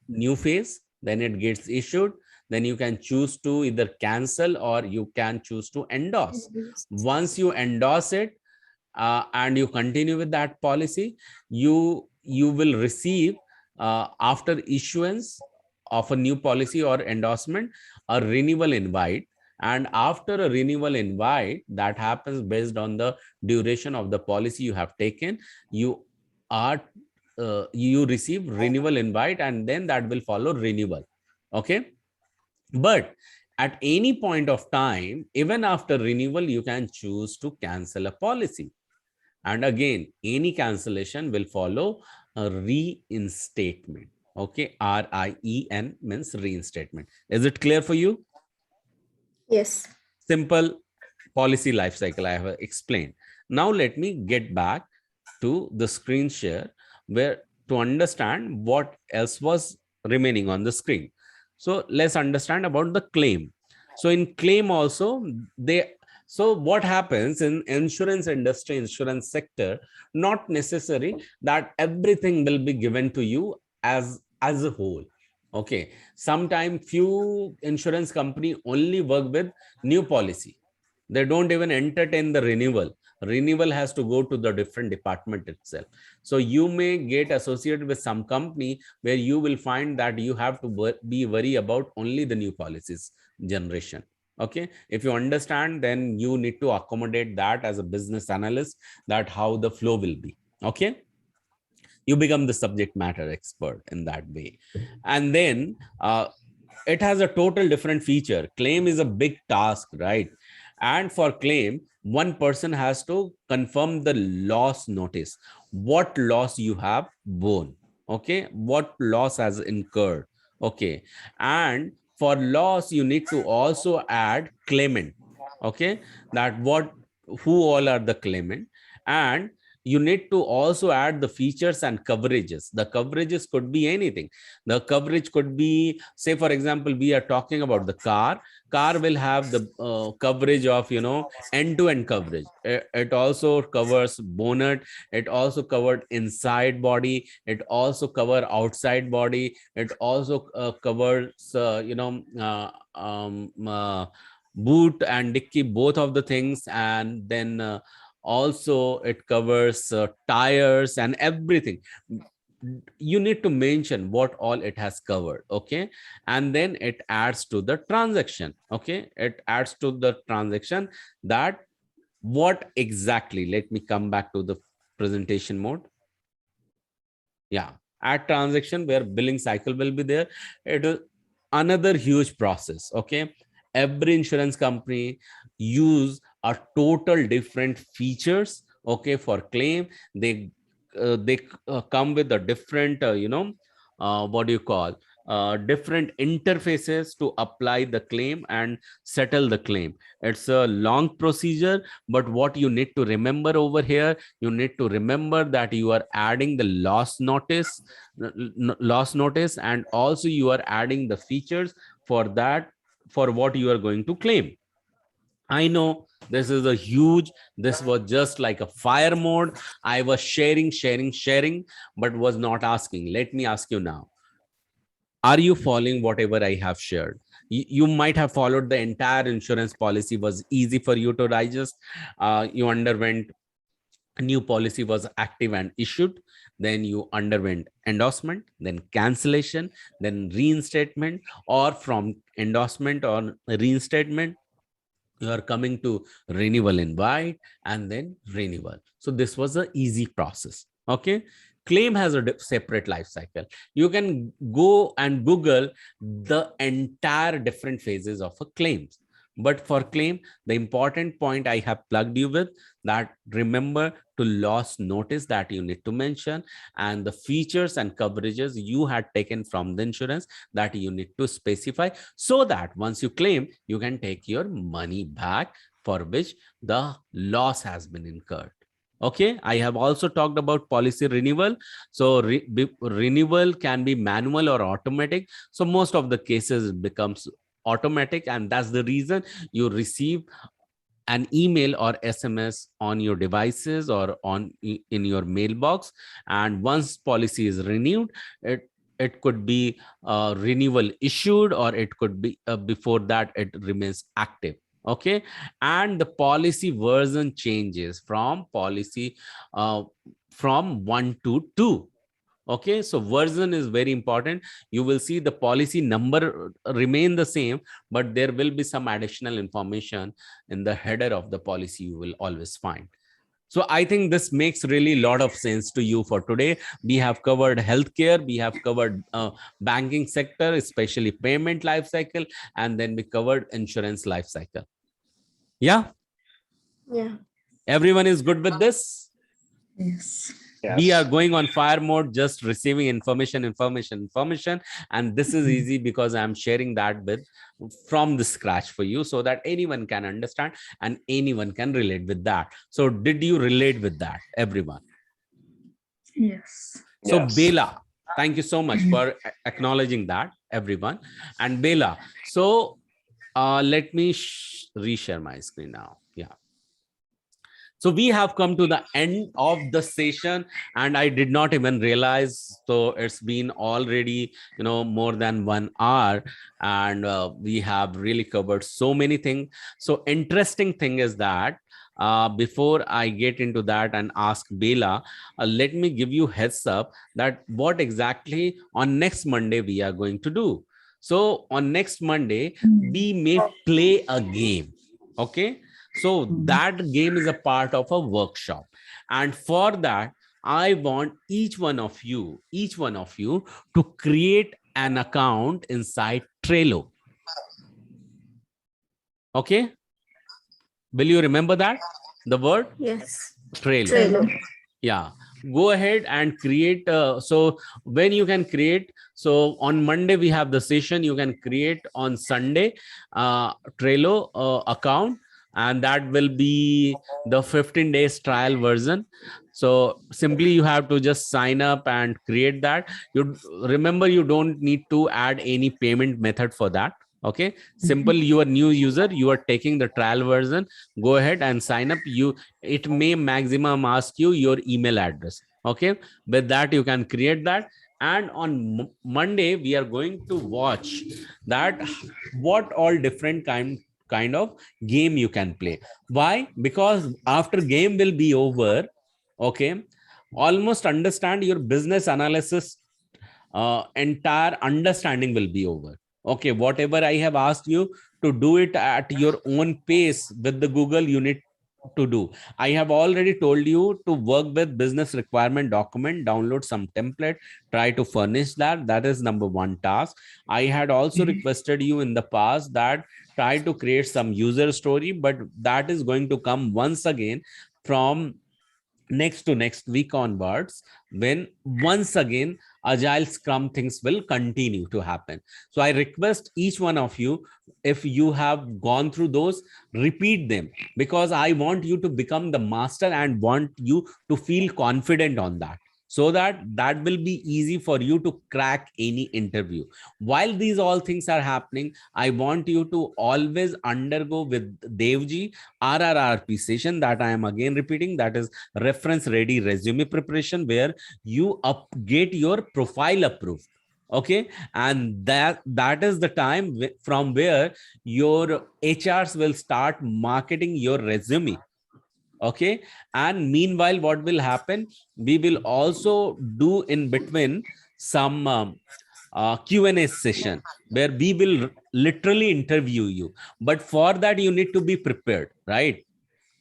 new phase, then it gets issued, then you can choose to either cancel or you can choose to endorse. Once you endorse it, and you continue with that policy, you will receive after issuance of a new policy or endorsement, a renewal invite. And after a renewal invite that happens based on the duration of the policy you have taken, you are you receive renewal invite, and then that will follow renewal. Okay. But at any point of time, even after renewal, you can choose to cancel a policy. And again, any cancellation will follow a reinstatement. Okay. RIEN means reinstatement. Is it clear for you? Yes. Simple policy life cycle I have explained. Now let me get back to the screen share, where to understand what else was remaining on the screen. So let's understand about the claim. So in claim also, so what happens in insurance industry, insurance sector, not necessary that everything will be given to you as a whole. Okay. Sometimes few insurance company only work with new policy. They don't even entertain the renewal. Renewal has to go to the different department itself. So you may get associated with some company where you will find that you have to be worried about only the new policies generation. Okay. If you understand, then you need to accommodate that as a business analyst, that how the flow will be. Okay. You become the subject matter expert in that way. And then it has a total different feature. Claim is a big task, right? And for claim, one person has to confirm the loss notice, what loss you have borne. Okay. What loss has incurred. Okay. And for loss, you need to also add claimant. Okay. That who all are the claimant. And you need to also add the features and coverages. The coverages could be anything. The coverage could be, say, for example, we are talking about the car. Car will have the coverage of, end-to-end coverage. It also covers bonnet. It also covered inside body. It also cover outside body. It also covers, boot and dicky, both of the things. And then also it covers tires and everything. You need to mention what all it has covered. Okay. And then it adds to the transaction. Okay. It adds to the transaction that what exactly, let me come back to the presentation mode. Yeah. Add transaction where billing cycle will be there. It is another huge process. Okay. Every insurance company use a total different features. Okay. For claim, they come with a different, what do you call, different interfaces to apply the claim and settle the claim. It's a long procedure, but what you need to remember over here, you need to remember that you are adding the loss notice, and also you are adding the features for that, for what you are going to claim. I know this is a huge, this was just like a fire mode. I was sharing, but was not asking. Let me ask you now. Are you following whatever I have shared? You might have followed the entire insurance policy, was easy for you to digest. You underwent, a new policy was active and issued. Then you underwent endorsement, then cancellation, then reinstatement, or from endorsement or reinstatement, you are coming to renewal invite, and then renewal. So this was an easy process. Okay. Claim has a separate life cycle. You can go and Google the entire different phases of a claims. But for claim, the important point I have plugged you with, that remember to loss notice that you need to mention, and the features and coverages you had taken from the insurance that you need to specify, so that once you claim, you can take your money back for which the loss has been incurred. Okay, I have also talked about policy renewal. So renewal can be manual or automatic. So most of the cases it becomes automatic, and that's the reason you receive an email or SMS on your devices or in your mailbox. And once policy is renewed, it could be renewal issued, or it could be before that it remains active. Okay, and the policy version changes from policy from 1 to 2. Okay, so version is very important. You will see the policy number remain the same, but there will be some additional information in the header of the policy you will always find. So I think this makes really a lot of sense to you for today. We have covered healthcare, we have covered banking sector, especially payment life cycle, and then we covered insurance life cycle. Yeah, Yeah. everyone is good with this? Yes. We are Yes. going on fire mode, just receiving information. And this is easy because I'm sharing that with from the scratch for you, so that anyone can understand and anyone can relate with that. So did you relate with that, everyone? Yes. So Yes. Bela, thank you so much for acknowledging that, everyone. And Bela, so let me reshare my screen now. Yeah. So we have come to the end of the session, and I did not even realize. So it's been already, more than 1 hour, and we have really covered so many things. So interesting thing is that before I get into that and ask Bela, let me give you heads up that what exactly on next Monday we are going to do. So on next Monday, we may play a game. Okay. So that game is a part of a workshop. And for that, I want each one of you to create an account inside Trello. Okay. Will you remember that? The word? Yes. Trello. Trello. Yeah. Go ahead and create. So when you can create, so on Monday we have the session, you can create on Sunday Trello account, and that will be the 15 days trial version. So simply you have to just sign up and create that. You remember, you don't need to add any payment method for that. Okay, simple. You are new user, you are taking the trial version. Go ahead and sign up. It may maximum ask you your email address. Okay, with that you can create that. And on Monday we are going to watch that what all different kind of game you can play. Why? Because after game will be over, okay, almost understand your business analysis entire understanding will be over. Okay, whatever I have asked you to do it at your own pace with the Google, you need to do. I have already told you to work with business requirement document, download some template, try to furnish that. That is number one task. I had also requested you in the past that try to create some user story, but that is going to come once again from next to next week onwards, when once again agile scrum things will continue to happen. So I request each one of you, if you have gone through those, repeat them, because I want you to become the master and want you to feel confident on that, so that will be easy for you to crack any interview. While these all things are happening, I want you to always undergo with Devji RRRP session, that I am again repeating, that is reference ready resume preparation, where you get your profile approved. Okay, and that is the time from where your HRs will start marketing your resume. Okay, and meanwhile what will happen, we will also do in between some Q&A session, where we will literally interview you, but for that you need to be prepared, right?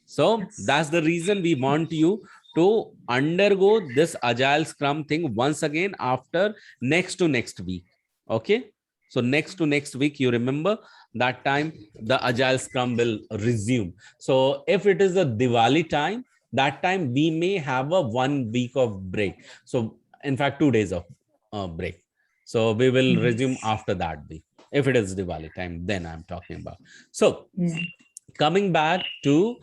So that's the reason we want you to undergo this agile scrum thing once again after next to next week. Okay, So next to next week, you remember that time the Agile Scrum will resume. So if it is a Diwali time, that time we may have a 1 week of break. So in fact, 2 days of break. So we will resume after that week. If it is Diwali time, then I'm talking about. So coming back to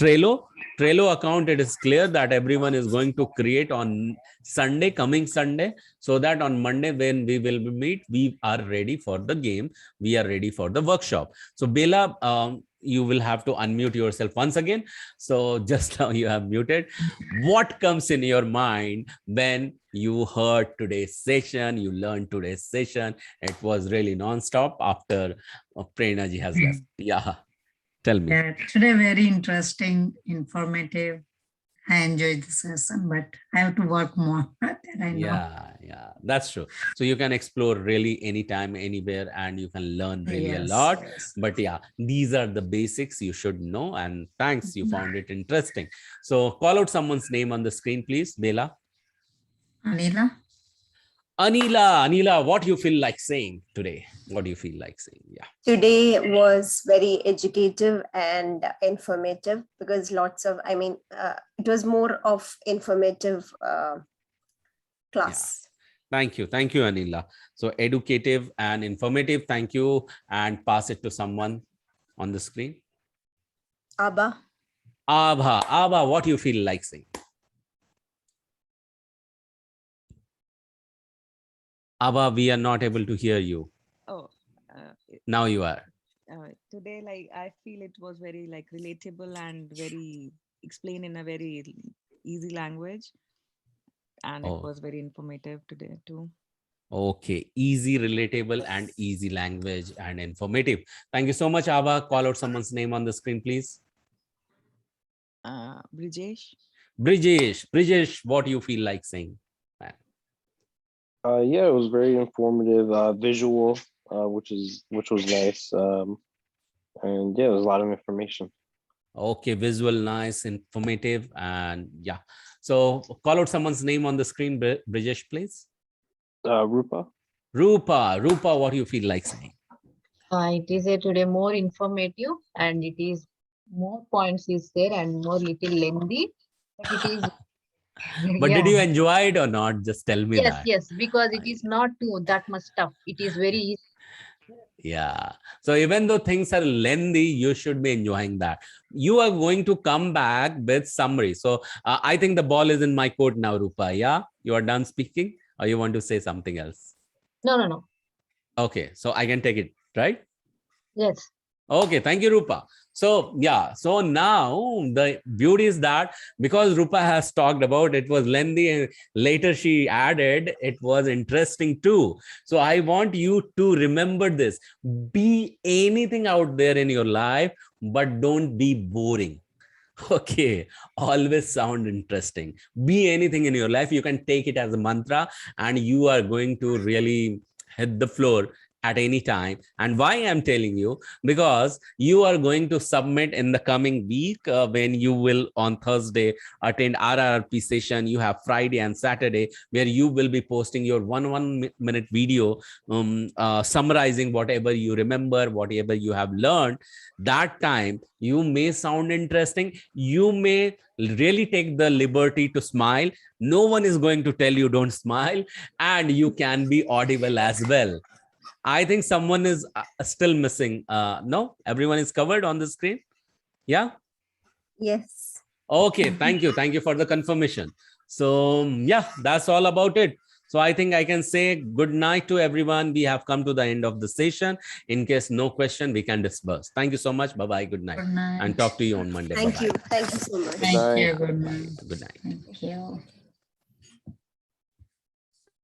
Trello account, it is clear that everyone is going to create on Sunday, coming Sunday, so that on Monday when we will meet, we are ready for the game. We are ready for the workshop. So Bela, you will have to unmute yourself once again. So just now you have muted. What comes in your mind when you heard today's session, you learned today's session? It was really non-stop after Prerna ji has left. Yeah, tell me. Yeah, today very interesting, informative. I enjoyed the session, but I have to work more. I know. Yeah, that's true. So you can explore really anytime, anywhere, and you can learn really a lot. But yeah, these are the basics you should know. And thanks, you found it interesting. So call out someone's name on the screen, please. Bela. Anila? Anila, what do you feel like saying today? What do you feel like saying? Yeah. Today was very educative and informative because lots of, it was more of informative class. Yeah. Thank you, Anila. So educative and informative. Thank you, and pass it to someone on the screen. Abha, what do you feel like saying? Abha, we are not able to hear you. Oh, Now you are. Today, like, I feel it was very like relatable and very explained in a very easy language. And it was very informative today too. Okay, easy, relatable, and easy language and informative. Thank you so much, Abha. Call out someone's name on the screen, please. Brijesh. Brijesh, what do you feel like saying? Yeah, it was very informative, visual, which was nice. And yeah, there's a lot of information. Okay, visual, nice, informative, and yeah. So call out someone's name on the screen, Brijesh, please. Rupa, what do you feel like saying? It is today more informative, and it is more points is there and more little lengthy, but it is. But did you enjoy it or not? Just tell me that. Yes, because it is not that much tough. It is very easy. Yeah. So even though things are lengthy, you should be enjoying that. You are going to come back with summary. So I think the ball is in my court now, Rupa. Yeah, you are done speaking, or you want to say something else? No. Okay, so I can take it, right? Yes. Okay, thank you, Rupa. So yeah, so now the beauty is that because Rupa has talked about it was lengthy and later she added it was interesting too. So I want you to remember this. Be anything out there in your life, but don't be boring. Okay, always sound interesting. Be anything in your life. You can take it as a mantra and you are going to really hit the floor at any time. And why I'm telling you, because you are going to submit in the coming week when you will on Thursday attend RRP session. You have Friday and Saturday where you will be posting your one minute video summarizing whatever you remember, whatever you have learned. That time you may sound interesting. You may really take the liberty to smile. No one is going to tell you don't smile, and you can be audible as well. I think someone is still missing. No, everyone is covered on the screen. Yeah. Yes. Okay. Thank you. Thank you for the confirmation. So yeah, that's all about it. So I think I can say good night to everyone. We have come to the end of the session. In case no question, we can disperse. Thank you so much. Bye-bye. Good night. Good night. And talk to you on Monday. Thank Bye-bye. you. Thank you so much. Thank you. Good night. Good night. Thank you.